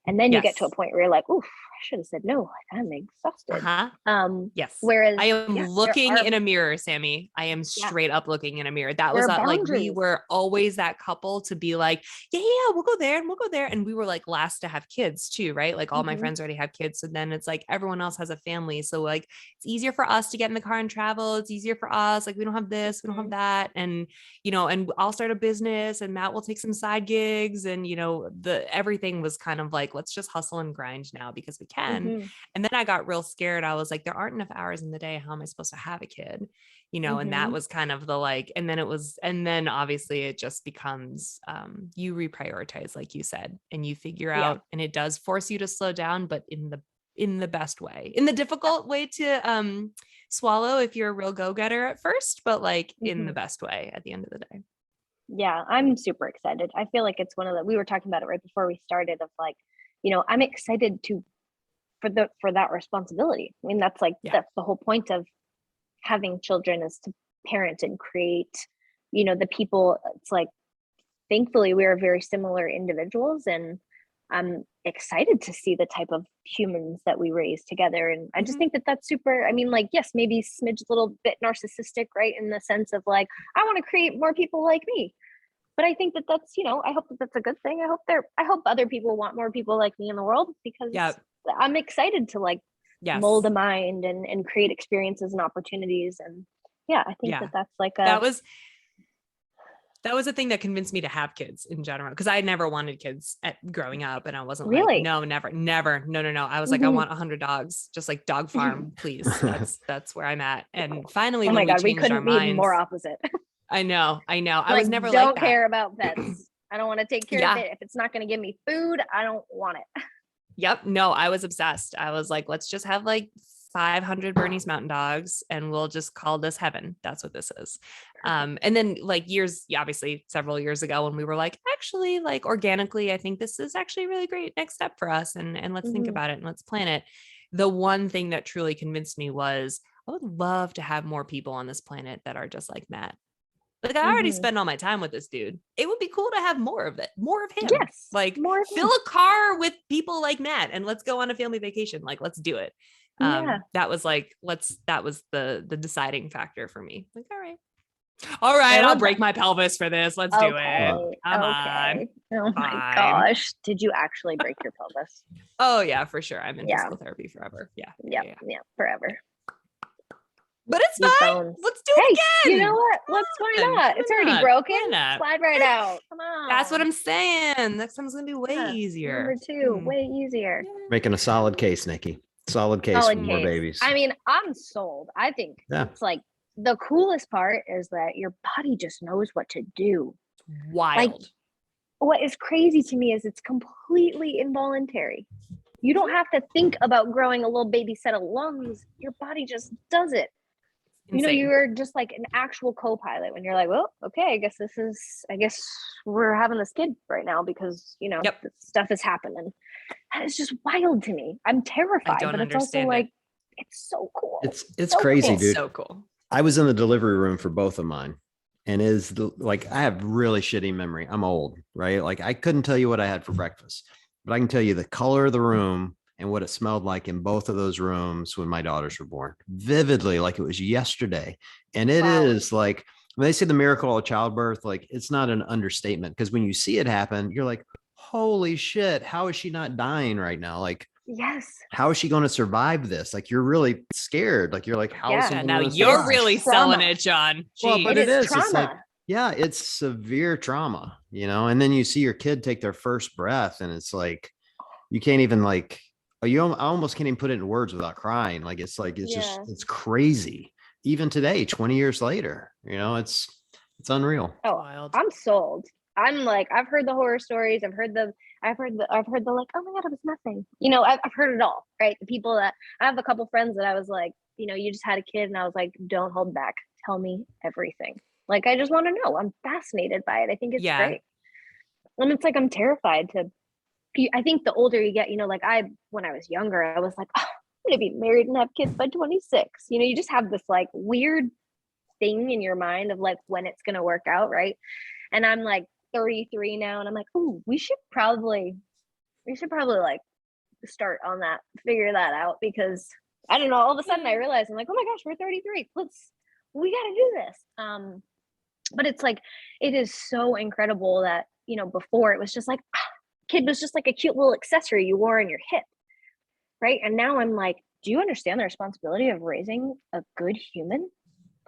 And then you get to a Yes. point where you're like, oof, I should have said no. Like, I'm exhausted. Yes. Whereas I am looking there are- in a mirror, Sammy. I am straight up looking in a mirror. That There was are like, we boundaries. were always that couple to be like, yeah, we'll go there and we'll go there. And we were like last to have kids too, right? Like all my friends already have kids. So then it's like everyone else has a family. So like, it's easier for us to get in the car and travel. It's easier for us. Like we don't have this, we don't have that. And, and I'll start a business and Matt will take some side gigs. And, everything was kind of like, let's just hustle and grind now because we can. And then I got real scared. I was like, there aren't enough hours in the day. How am I supposed to have a kid? And that was kind of the like, and then obviously it just becomes, you reprioritize, like you said, and you figure out, and it does force you to slow down, but in the best way, in the difficult way to swallow if you're a real go-getter at first, but like in the best way at the end of the day. Yeah, I'm super excited. I feel like it's we were talking about it right before we started of like, I'm excited for that responsibility. I mean, that's like, that's the whole point of having children is to parent and create, the people. It's like, thankfully we are very similar individuals and I'm excited to see the type of humans that we raise together. And I just think that that's super, I mean, like, yes, maybe smidge a little bit narcissistic, right? In the sense of like, I want to create more people like me. But I think that that's, I hope that that's a good thing. I hope other people want more people like me in the world because I'm excited to like mold a mind and create experiences and opportunities. And I think that that's like that was the thing that convinced me to have kids in general. Cause I never wanted kids growing up and I wasn't really? like, no, never. No. I was like, I want 100 dogs, just like dog farm, please. That's where I'm at. And finally, oh my God, we couldn't be more opposite. I know. I like, was never don't like that. care about pets. I don't want to take care of it. If it's not going to give me food, I don't want it. Yep. No, I was obsessed. I was like, let's just have like 500 Bernese Mountain Dogs and we'll just call this heaven. That's what this is. And then like obviously several years ago when we were like, actually like organically, I think this is actually a really great next step for us. And let's think about it and let's plan it. The one thing that truly convinced me was I would love to have more people on this planet that are just like Matt. Like I already spend all my time with this dude. It would be cool to have more of it, more of him. Yes. Like more fill a car with people like Matt and let's go on a family vacation. Like, let's do it. That was like, that was the deciding factor for me. Like, all right. I'll break my pelvis for this. Let's do it. Come on. Oh my gosh. Did you actually break your pelvis? Oh yeah, for sure. I'm in physical therapy forever. Yeah, forever. But it's fine. Let's do it again. You know what? Why not? It's already broken. Slide right out. Come on. That's what I'm saying. Next time's gonna be way easier. Number 2, way easier. Making a solid case, Nikki. Solid case for more babies. I mean, I'm sold. I think it's like the coolest part is that your body just knows what to do. Wild. Like, what is crazy to me is it's completely involuntary. You don't have to think about growing a little baby set of lungs. Your body just does it. Insane. You're just like an actual co-pilot when you're like, well, okay, I guess we're having this kid right now because, this stuff is happening. That is just wild to me. I'm terrified, but it's also like, it's so cool. It's so crazy, cool. dude. It's so cool. I was in the delivery room for both of mine and I have really shitty memory. I'm old, right? Like I couldn't tell you what I had for breakfast, but I can tell you the color of the room and what it smelled like in both of those rooms when my daughters were born, vividly, like it was yesterday. And it is like, when they say the miracle of childbirth, like it's not an understatement because when you see it happen, you're like, holy shit, how is she not dying right now? Like, yes, how is she going to survive this? Like, you're really scared. Like, you're like, how is someone now gonna you're survive? really selling it, John. Well, but it is. Trauma. It's like, it's severe trauma, and then you see your kid take their first breath and it's like, you can't even like, I almost can't even put it in words without crying. Like, it's just, it's crazy. Even today, 20 years later, it's unreal. Oh, wild. I'm sold. I'm like, I've heard the horror stories. I've heard the like, oh my God, it was nothing. You know, I've heard it all, right? The people that I have a couple friends that I was like, you know, you just had a kid, and I was like, don't hold back. Tell me everything. Like, I just want to know. I'm fascinated by it. I think it's great. And it's like, I'm terrified to, I think the older you get, you know, like when I was younger, I was like, oh, I'm going to be married and have kids by 26. You know, you just have this like weird thing in your mind of like when it's going to work out. Right. And I'm like 33 now, and I'm like, oh, we should probably like start on that, figure that out, because I don't know, all of a sudden I realized, I'm like, oh my gosh, we're 33. We got to do this. But it's like, it is so incredible that, you know, before it was just like, kid was just like a cute little accessory you wore on your hip. Right. And now I'm like, do you understand the responsibility of raising a good human?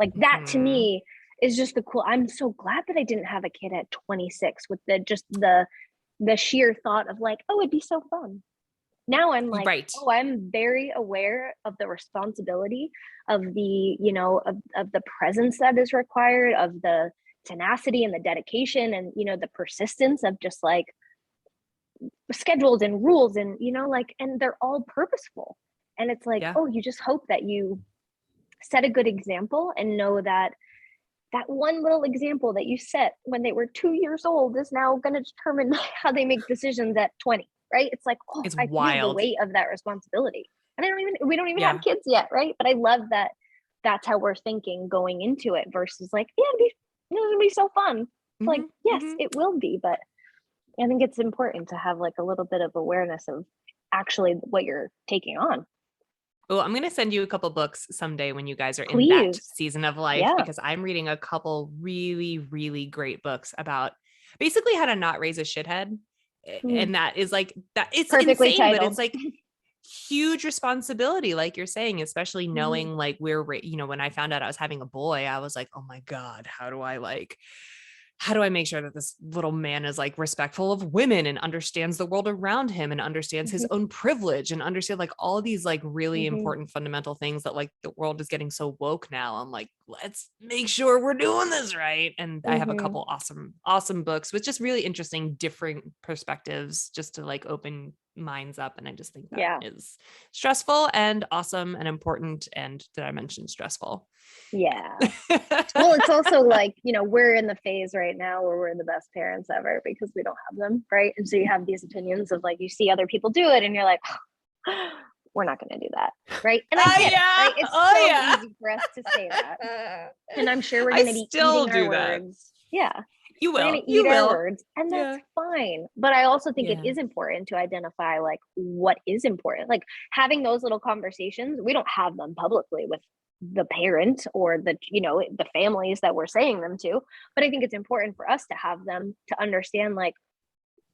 Like that to me is just the cool. I'm so glad that I didn't have a kid at 26 with the sheer thought of like, oh, it'd be so fun. Now I'm like, oh, I'm very aware of the responsibility of the, you know, of the presence that is required, of the tenacity and the dedication, and, you know, the persistence of just like schedules and rules, and, you know, like, and they're all purposeful. And it's like, oh, you just hope that you set a good example, and know that that one little example that you set when they were 2 years old is now going to determine how they make decisions at 20. Right. It's like, oh, I feel the weight of that responsibility. And we don't even have kids yet. Right. But I love that that's how we're thinking going into it, versus like, yeah, it'll be so fun. Like, yes, it will be. But I think it's important to have like a little bit of awareness of actually what you're taking on. Well, I'm going to send you a couple books someday when you guys are in that season of life, because I'm reading a couple really, really great books about basically how to not raise a shithead. And that is like, that it's perfectly insane, titled. But it's like huge responsibility, like you're saying, especially knowing like you know, when I found out I was having a boy, I was like, oh my God, how do I make sure that this little man is like respectful of women and understands the world around him and understands his own privilege and understand like all these like really important fundamental things that like the world is getting so woke now. I'm like, let's make sure we're doing this right. And I have a couple awesome books with just really interesting, different perspectives just to like open minds up. And I just think that is stressful and awesome and important. And did I mention stressful? Yeah. Well, it's also like, you know, we're in the phase right now where we're the best parents ever because we don't have them, right? And so you have these opinions of like, you see other people do it and you're like, oh, we're not going to do that, right? And I get it, right? It's easy for us to say that. And I'm sure we're going to be eating our words. Yeah. You will. We're going to eat our words, and that's fine. But I also think it is important to identify like what is important. Like having those little conversations, we don't have them publicly with the parent or the, you know, the families that we're saying them to. But I think it's important for us to have them to understand like,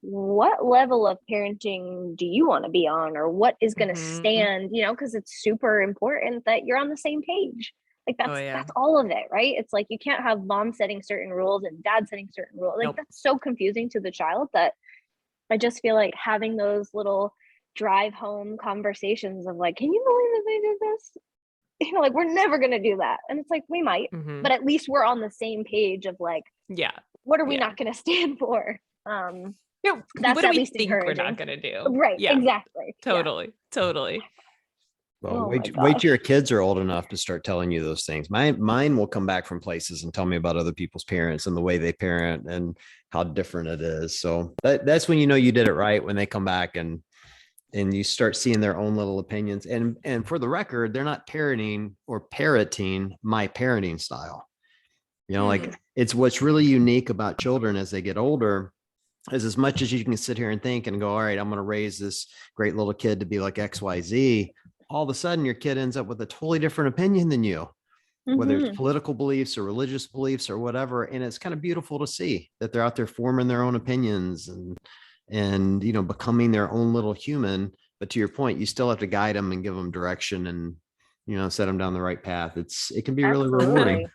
what level of parenting do you want to be on, or what is going to stand, you know, because it's super important that you're on the same page. Like that's all of it, right? It's like you can't have mom setting certain rules and dad setting certain rules. Like that's so confusing to the child that I just feel like having those little drive home conversations of like, can you believe that they did this? You know, like we're never going to do that. And it's like, we might, but at least we're on the same page of like, what are we not going to stand for? That's what do we think we're not going to do? Right. Yeah. Exactly. Totally. Well, wait till your kids are old enough to start telling you those things. Mine will come back from places and tell me about other people's parents and the way they parent and how different it is. So that's when you know you did it right, when they come back and you start seeing their own little opinions. And for the record, they're not parenting or parroting my parenting style. You know, like it's what's really unique about children as they get older is as much as you can sit here and think and go, all right, I'm going to raise this great little kid to be like XYZ. All of a sudden your kid ends up with a totally different opinion than you, whether it's political beliefs or religious beliefs or whatever. And it's kind of beautiful to see that they're out there forming their own opinions and, you know, becoming their own little human. But to your point, you still have to guide them and give them direction and, you know, set them down the right path. It can be really rewarding.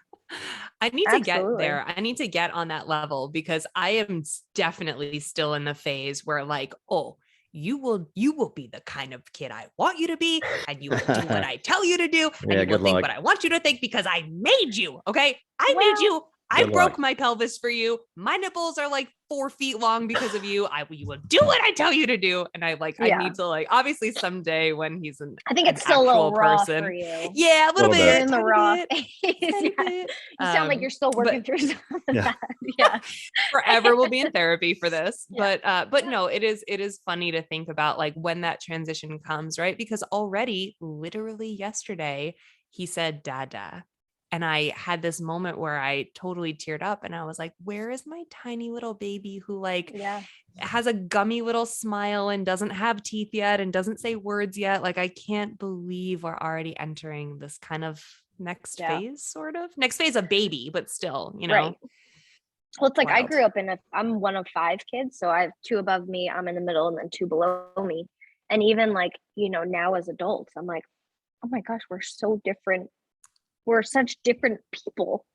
I need to get there. I need to get on that level because I am definitely still in the phase where like, oh, you will be the kind of kid I want you to be, and you will do what I tell you to do, and you will think what I want you to think because I made you. Okay. I made you. I broke my pelvis for you. My nipples are like 4 feet long because of you. You will do what I tell you to do. And I need to like, obviously someday when he's I think it's still a little raw for you. Yeah, a little bit. You're in the raw phase. You sound like you're still working through some of that. Yeah. Forever we'll be in therapy for this. But no, it is funny to think about like when that transition comes, right? Because already literally yesterday he said dada. And I had this moment where I totally teared up and I was like, where is my tiny little baby who like has a gummy little smile and doesn't have teeth yet and doesn't say words yet? Like, I can't believe we're already entering this kind of next phase, sort of next phase of baby, but still, you know. Right. Well, it's like Wild. I grew up I'm one of 5 kids. So I have 2 above me, I'm in the middle, and then 2 below me. And even like, you know, now as adults, I'm like, oh my gosh, we're so different. We're such different people.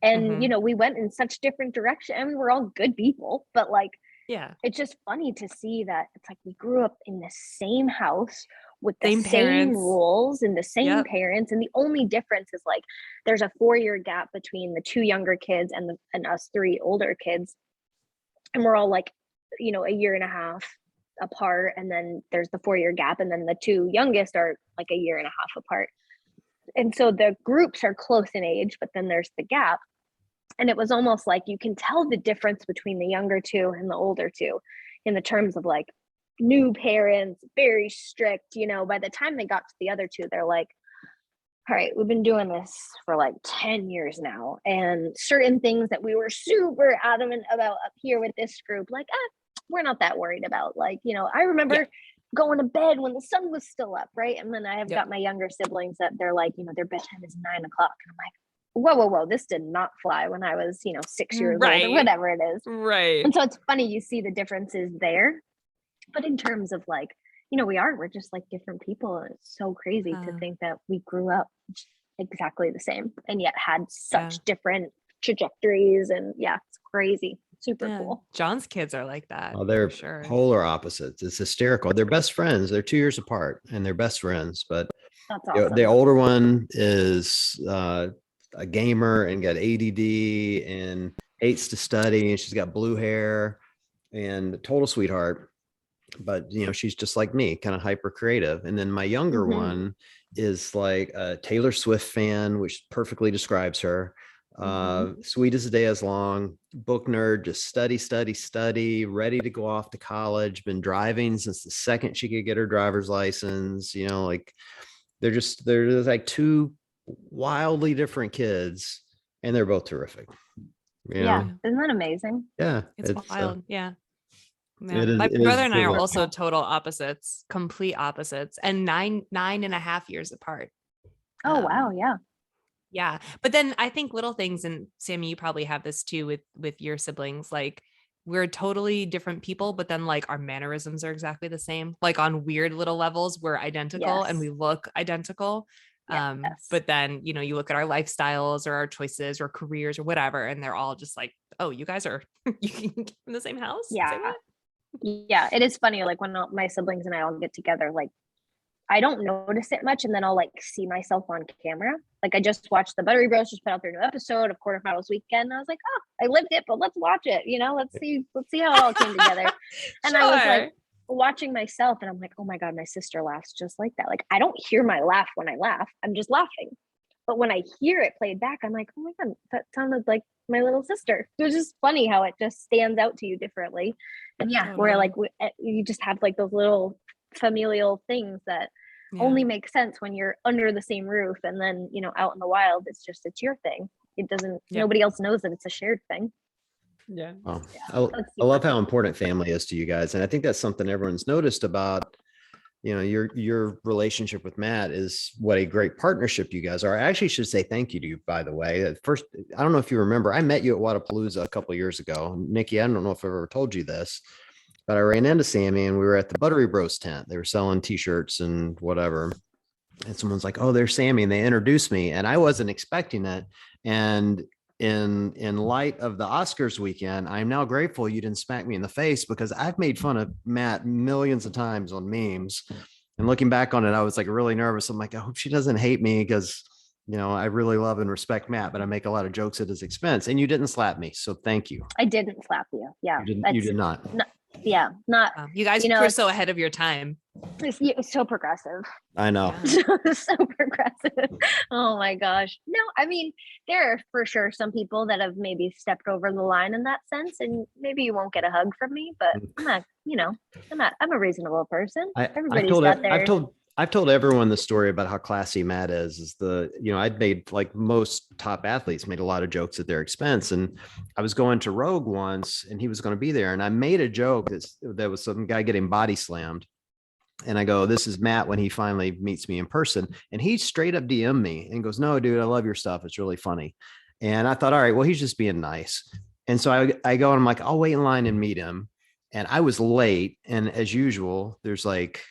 And, you know, we went in such different direction. I mean, we're all good people, but like, it's just funny to see that it's like we grew up in the same house with the same rules and the same parents. And the only difference is like, there's a 4-year gap between the 2 younger kids and us 3 older kids. And we're all like, you know, a year and a half apart. And then there's the 4-year gap. And then the 2 youngest are like a year and a half apart. And so the groups are close in age, but then there's the gap. And it was almost like you can tell the difference between the younger 2 and the older 2 in the terms of like new parents, very strict, you know. By the time they got to the other 2, they're like, all right, we've been doing this for like 10 years now. And certain things that we were super adamant about up here with this group, like, we're not that worried about. Like, you know, I remember going to bed when the sun was still up, right? And then I have got my younger siblings that they're like, you know, their bedtime is 9 o'clock. And I'm like, whoa, this did not fly when I was, you know, 6 years old or whatever it is. Right. And so it's funny, you see the differences there. But in terms of like, you know, we're just like different people. And it's so crazy to think that we grew up exactly the same and yet had such different trajectories. And it's crazy. Super cool. John's kids are like that. Well, they're polar opposites. It's hysterical. They're best friends. They're 2 years apart and they're best friends. But that's awesome. The older one is a gamer and got ADD and hates to study. And she's got blue hair and a total sweetheart. But, you know, she's just like me, kind of hyper creative. And then my younger one is like a Taylor Swift fan, which perfectly describes her. Sweet as the day is long, book nerd, just study, ready to go off to college, been driving since the second she could get her driver's license. You know, like they're like 2 wildly different kids and they're both terrific. You know? Isn't that amazing? Yeah, it's wild. My brother and I are also total opposites, complete opposites, and 9.5 years apart. Oh wow. Yeah. But then I think little things, and Sammy, you probably have this too with your siblings, like we're totally different people, but then like our mannerisms are exactly the same. Like on weird little levels, we're identical and we look identical. But then, you know, you look at our lifestyles or our choices or careers or whatever, and they're all just like, oh, you guys are you can get in the same house. Yeah, it is funny. Like when my siblings and I all get together, like I don't notice it much, and then I'll like see myself on camera. Like I just watched the Buttery Bros just put out their new episode of Quarterfinals Weekend. And I was like, oh, I lived it, but let's watch it. You know, let's see how it all came together. And I was like watching myself, and I'm like, oh my god, my sister laughs just like that. Like I don't hear my laugh when I laugh. I'm just laughing. But when I hear it played back, I'm like, oh my god, that sounded like my little sister. It was just funny how it just stands out to you differently. And where like you just have like those little familial things that only make sense when you're under the same roof, and then, you know, out in the wild, it's your thing. It doesn't, nobody else knows that it's a shared thing. I love how important family is to you guys. And I think that's something everyone's noticed about, you know, your relationship with Matt is what a great partnership you guys are. I actually should say thank you to you, by the way. At first, I don't know if you remember, I met you at Wadapalooza a couple of years ago. Nikki, I don't know if I've ever told you this, but I ran into Sammy and we were at the Buttery Bros tent. They were selling t-shirts and whatever. And someone's like, oh, there's Sammy. And they introduced me and I wasn't expecting it. And in light of the Oscars weekend, I'm now grateful you didn't smack me in the face, because I've made fun of Matt millions of times on memes. And looking back on it, I was like really nervous. I'm like, I hope she doesn't hate me, because I really love and respect Matt, but I make a lot of jokes at his expense, and you didn't slap me. So thank you. I didn't slap you. Yeah. You did not. Yeah. Not, you guys were so ahead of your time. It's so progressive. I know. So progressive. Oh my gosh. No, I mean, there are for sure some people that have maybe stepped over the line in that sense, and maybe you won't get a hug from me, but I'm a reasonable person. Everybody's got their. I've told everyone the story about how classy Matt is I'd made, like most top athletes, made a lot of jokes at their expense. And I was going to Rogue once and he was going to be there. And I made a joke that was some guy getting body slammed. And I go, this is Matt when he finally meets me in person. And he straight up DM'd me and goes, no, dude, I love your stuff. It's really funny. And I thought, all right, well, he's just being nice. And so I go and I'm like, I'll wait in line and meet him. And I was late. And as usual, there's like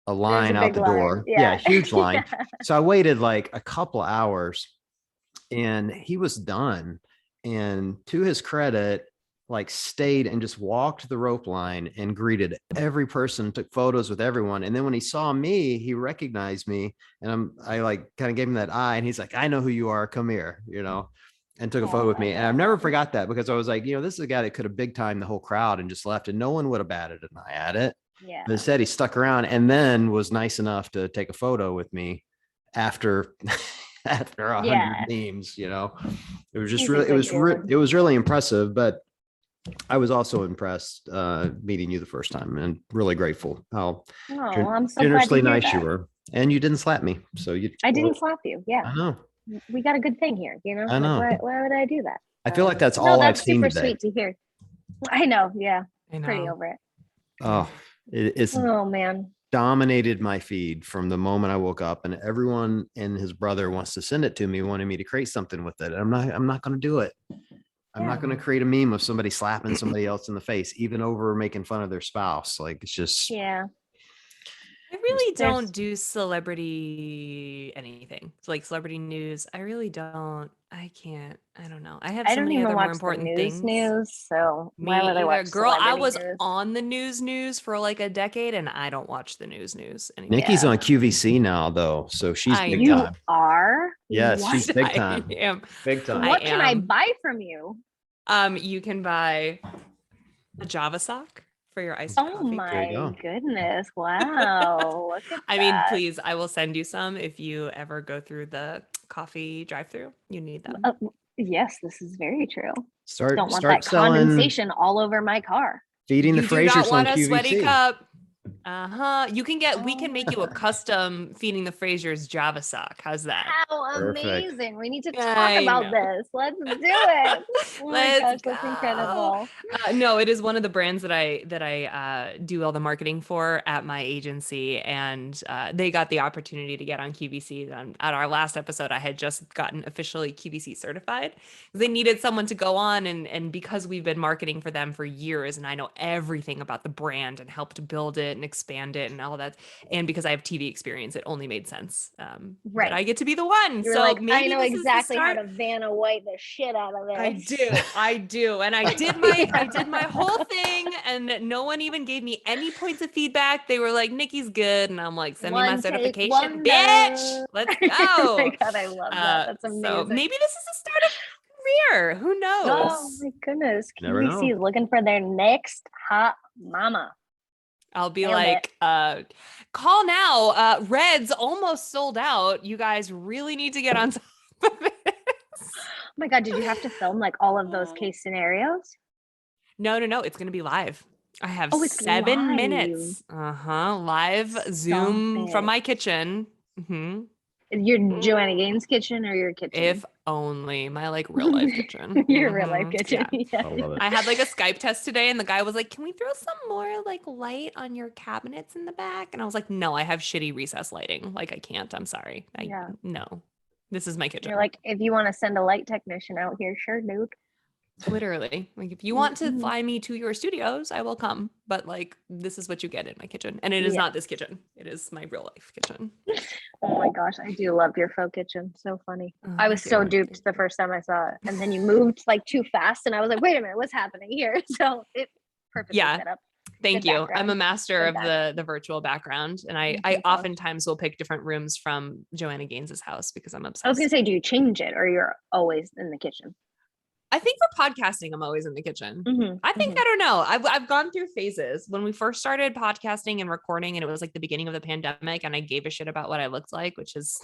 a line out the door. Yeah, huge line. Yeah. So I waited like a couple hours and he was done. And to his credit, like stayed and just walked the rope line and greeted every person, took photos with everyone. And then when he saw me, he recognized me and I like kind of gave him that eye and he's like, I know who you are. Come here, and took a photo with me. And I've never forgot that because I was like, this is a guy that could have big time the whole crowd and just left and no one would have batted an eye at it. Yeah. But instead he stuck around and then was nice enough to take a photo with me after 100 memes, it was just it was really impressive, but I was also impressed meeting you the first time and really grateful how I'm so generously nice you were. And you didn't slap me. So I didn't slap you. Yeah. I know. We got a good thing here, I know. Like, why would I do that? I feel like that's all I've seen today. That's super sweet to hear. I know. Yeah. I know. Pretty over it. Oh, it's man. Dominated my feed from the moment I woke up, and everyone and his brother wants to send it to me, wanting me to create something with it. I'm not going to do it. I'm not going to create a meme of somebody slapping somebody else in the face, even over making fun of their spouse. Like it's just, I really don't do celebrity anything. It's like celebrity news. I really don't. I can't. I don't know. I have so many other more important things. News, so why would I watch? Girl, I was on the news for like a decade, and I don't watch the news anymore. Nikki's on QVC now, though, so she's big you time. Are? Yes, what? She's big time. I am. Big time. What can I buy from you? You can buy a Java sock for your iced coffee. Oh my goodness. Wow. Look at I mean, please, I will send you some if you ever go through the coffee drive-through. You need them. Yes, this is very true. Don't want that condensation all over my car. Feeding the Frasers on QVC. Sweaty cup. We can make you a custom Feeding the Frasers Java sock. How's that? How amazing. We need to talk about this. Let's do it. Oh my gosh, that's incredible. No, it is one of the brands that I do all the marketing for at my agency, and they got the opportunity to get on QVC. At our last episode, I had just gotten officially QVC certified. They needed someone to go on, and because we've been marketing for them for years, and I know everything about the brand and helped build it and expand it and all that, and because I have TV experience, it only made sense. Right, I get to be the one. You're so like, maybe I know exactly how to Vanna White the shit out of this. I do, and I did my whole thing, and no one even gave me any points of feedback. They were like, "Nikki's good," and I'm like, "Send me my certification, bitch. Let's go." Oh my god, I love that. That's amazing. So maybe this is a start of career. Who knows? Oh my goodness, QVC is looking for their next hot mama. I'll be call now. Reds almost sold out. You guys really need to get on top of it. Oh my god, did you have to film like all of those case scenarios? No. It's going to be live. I have 7 minutes. Live Zoom from my kitchen. Mm-hmm. Your Joanna Gaines kitchen or your kitchen? If only my real life kitchen. Your real life kitchen. Yeah. I love it. I had a Skype test today, and the guy was like, "Can we throw some more light on your cabinets in the back?" And I was like, "No, I have shitty recess lighting. I can't. I'm sorry. No, this is my kitchen." You're like, if you want to send a light technician out here, sure, dude. Literally, if you want to fly me to your studios, I will come. But this is what you get in my kitchen, and it is not this kitchen. It is my real life kitchen. Oh my gosh, I do love your faux kitchen. So funny. I was so duped the first time I saw it, and then you moved too fast, and I was like, wait a minute, what's happening here? So it perfectly set up. Thank Good you. background. I'm a master Good of background. the virtual background. And I Awesome. oftentimes will pick different rooms from Joanna Gaines's house because I'm I was obsessed. gonna say, do you change it or you're always in the kitchen? I think for podcasting, I'm always in the kitchen. Mm-hmm. I think, I don't know. I've gone through phases. When we first started podcasting and recording, and it was like the beginning of the pandemic, and I gave a shit about what I looked like, which has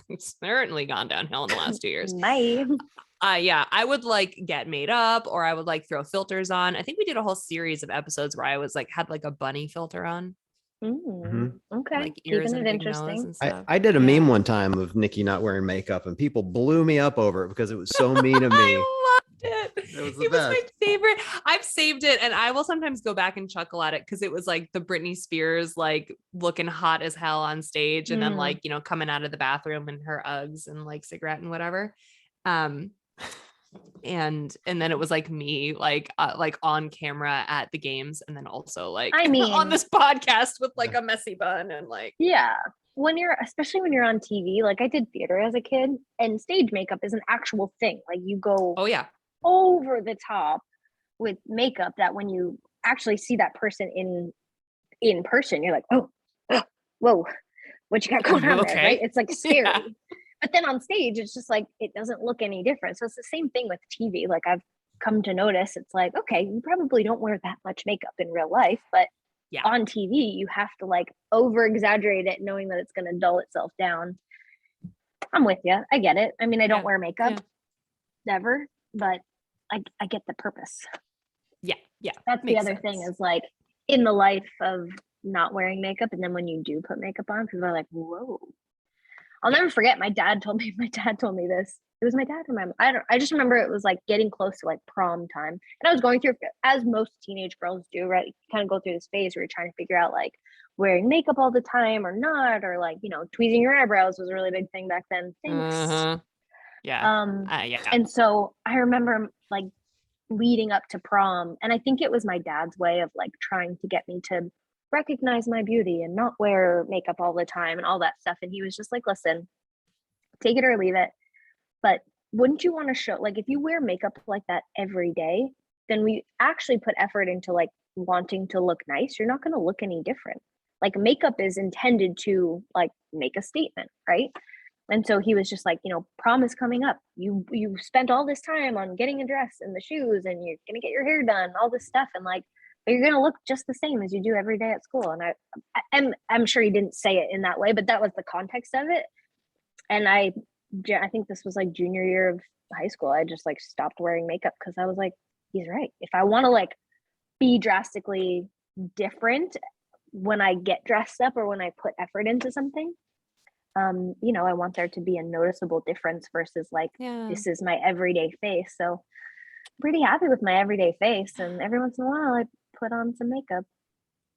certainly gone downhill in the last 2 years. Bye. Yeah, I would like get made up, or I would like throw filters on. I think we did a whole series of episodes where I was like, had like a bunny filter on. Okay. Like ears Keeping and it a big nose interesting. and stuff. I did a Yeah. meme one time of Nikki not wearing makeup, and people blew me up over it because it was so mean of me. I loved it. It was the It was my best. favorite. I've saved it, and I will sometimes go back and chuckle at it because it was like the Britney Spears, like looking hot as hell on stage, and then like, you know, coming out of the bathroom in her Uggs and like cigarette and whatever. And then it was like me like on camera at the games, and then also like I mean, on this podcast with like a messy bun and like, yeah. Especially when you're on TV, like I did theater as a kid, and stage makeup is an actual thing. Like you go oh yeah, over the top with makeup that when you actually see that person in person, you're like, oh, whoa, what you got going on there, right? It's like scary. Yeah. But then on stage, it's just like, it doesn't look any different. So it's the same thing with TV. Like I've come to notice, it's like, okay, you probably don't wear that much makeup in real life, but on TV, you have to like over exaggerate it, knowing that it's going to dull itself down. I'm with you. I get it. I mean, I don't wear makeup ever, but I get the purpose. Yeah. That's the other thing is like in the life of not wearing makeup. And then when you do put makeup on, people are like, whoa. I'll never forget. My dad told me this. It was my dad or my mom. I just remember it was like getting close to like prom time. And I was going through, as most teenage girls do, right? You kind of go through this phase where you're trying to figure out like wearing makeup all the time or not, or like, you know, tweezing your eyebrows was a really big thing back then. Thanks. Yeah. And so I remember like leading up to prom, and I think it was my dad's way of like trying to get me to recognize my beauty and not wear makeup all the time and all that stuff. And he was just like, listen, take it or leave it. But wouldn't you want to show, like, if you wear makeup like that every day, then we actually put effort into like wanting to look nice. You're not going to look any different. Like makeup is intended to like make a statement, right? And so he was just like, you know, prom is coming up. You spent all this time on getting a dress and the shoes, and you're going to get your hair done, all this stuff. And like, but you're going to look just the same as you do every day at school. And I'm sure he didn't say it in that way, but that was the context of it. And I think this was like junior year of high school. I just like stopped wearing makeup because I was like, he's right. If I want to like be drastically different when I get dressed up or when I put effort into something, you know, I want there to be a noticeable difference versus like, this is my everyday face. So I'm pretty happy with my everyday face. And every once in a while I put on some makeup.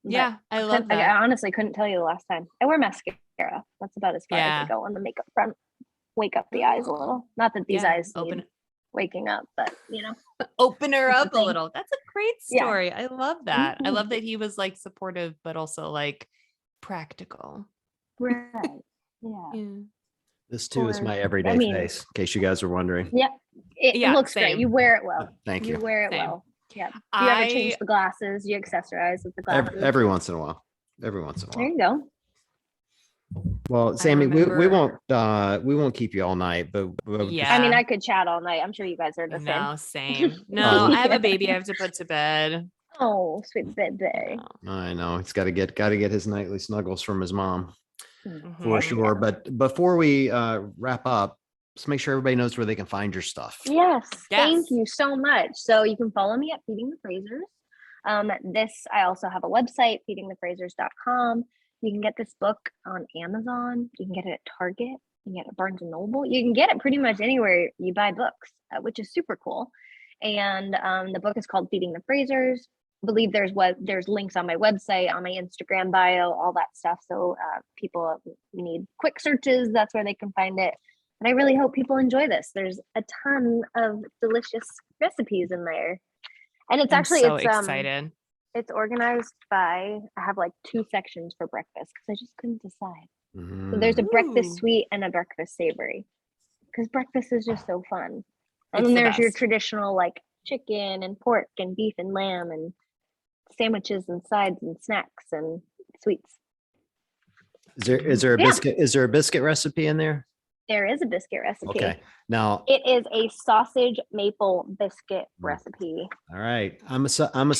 Yeah, I love that. I honestly couldn't tell you the last time. I wear mascara. That's about as far as I go on the makeup front. Wake up the eyes a little. Not that these eyes need waking up, but you know. Open her up a little. That's a great story. I love that. Mm-hmm. I love that he was like supportive, but also like practical. Right. Yeah. This too is my everyday face, in case you guys were wondering. Yeah. It looks great. You wear it well. Thank you. You wear it well. Yeah. Do you ever change the glasses? Do you accessorize with the glasses? Every once in a while. There you go. Well, Sammy, we won't keep you all night, but I mean, I could chat all night. I'm sure you guys are the same. No, same. No, I have a baby I have to put to bed. Oh, sweet baby. I know. He's got to get his nightly snuggles from his mom. For sure. But before we wrap up, just make sure everybody knows where they can find your stuff. Yes. Thank you so much. So you can follow me at Feeding the Frasers. I also have a website, feedingthefrasers.com. You can get this book on Amazon. You can get it at Target. You can get it at Barnes and Noble. You can get it pretty much anywhere you buy books, which is super cool. And the book is called Feeding the Frasers. I believe there's links on my website, on my Instagram bio, all that stuff. So people need quick searches. That's where they can find it. And I really hope people enjoy this. There's a ton of delicious recipes in there. And it's excited. It's organized by, I have like 2 sections for breakfast because I just couldn't decide. So there's a breakfast sweet and a breakfast savory because breakfast is just so fun. And then there's your traditional like chicken and pork and beef and lamb and sandwiches and sides and snacks and sweets. Is there a Yeah. biscuit? Is there a biscuit recipe in there? There is a biscuit recipe. Okay. Now, It is a sausage maple biscuit recipe. all right. I'm a Southerner,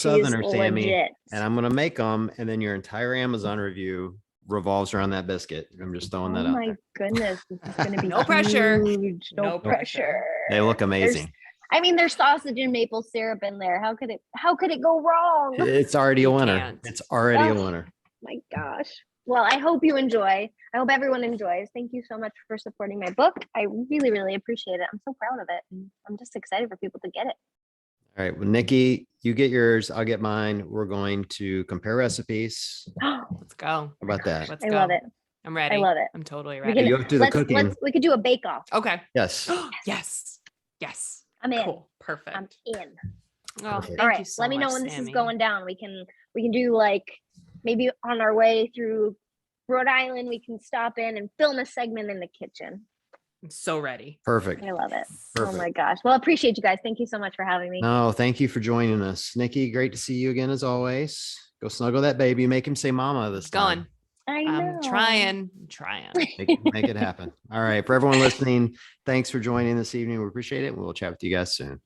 She's Sammy, legit. and I'm gonna make them, and then your entire Amazon review revolves around that biscuit. I'm just throwing that Oh out my there. goodness, this is gonna be No pressure. huge. No No pressure. pressure. They look amazing. There's sausage and maple syrup in there. How could it go wrong? It's already a You winner. can't. It's already a Ugh. winner. My gosh. Well, I hope you enjoy. I hope everyone enjoys. Thank you so much for supporting my book. I really, really appreciate it. I'm so proud of it. And I'm just excited for people to get it. All right. Well, Nikki, you get yours. I'll get mine. We're going to compare recipes. Let's go. How about that? Let's I go. love it. I'm ready. I love it. I'm totally We ready. can- You have to do the cooking. We could do a bake off. Okay. Yes. Yes. Yes. I'm in. Cool. Perfect. I'm in. Oh, Perfect. thank All right. you so Let me know much, when this is Sammy. going down. We can do like maybe on our way through Rhode Island, we can stop in and film a segment in the kitchen. I'm so ready. Perfect. I love it. Perfect. Oh my gosh. Well, appreciate you guys. Thank you so much for having me. No, thank you for joining us. Nikki, great to see you again as always. Go snuggle that baby. Make him say mama this time. Going. I know. I'm trying. Make it happen. All right. For everyone listening, thanks for joining this evening. We appreciate it. We'll chat with you guys soon.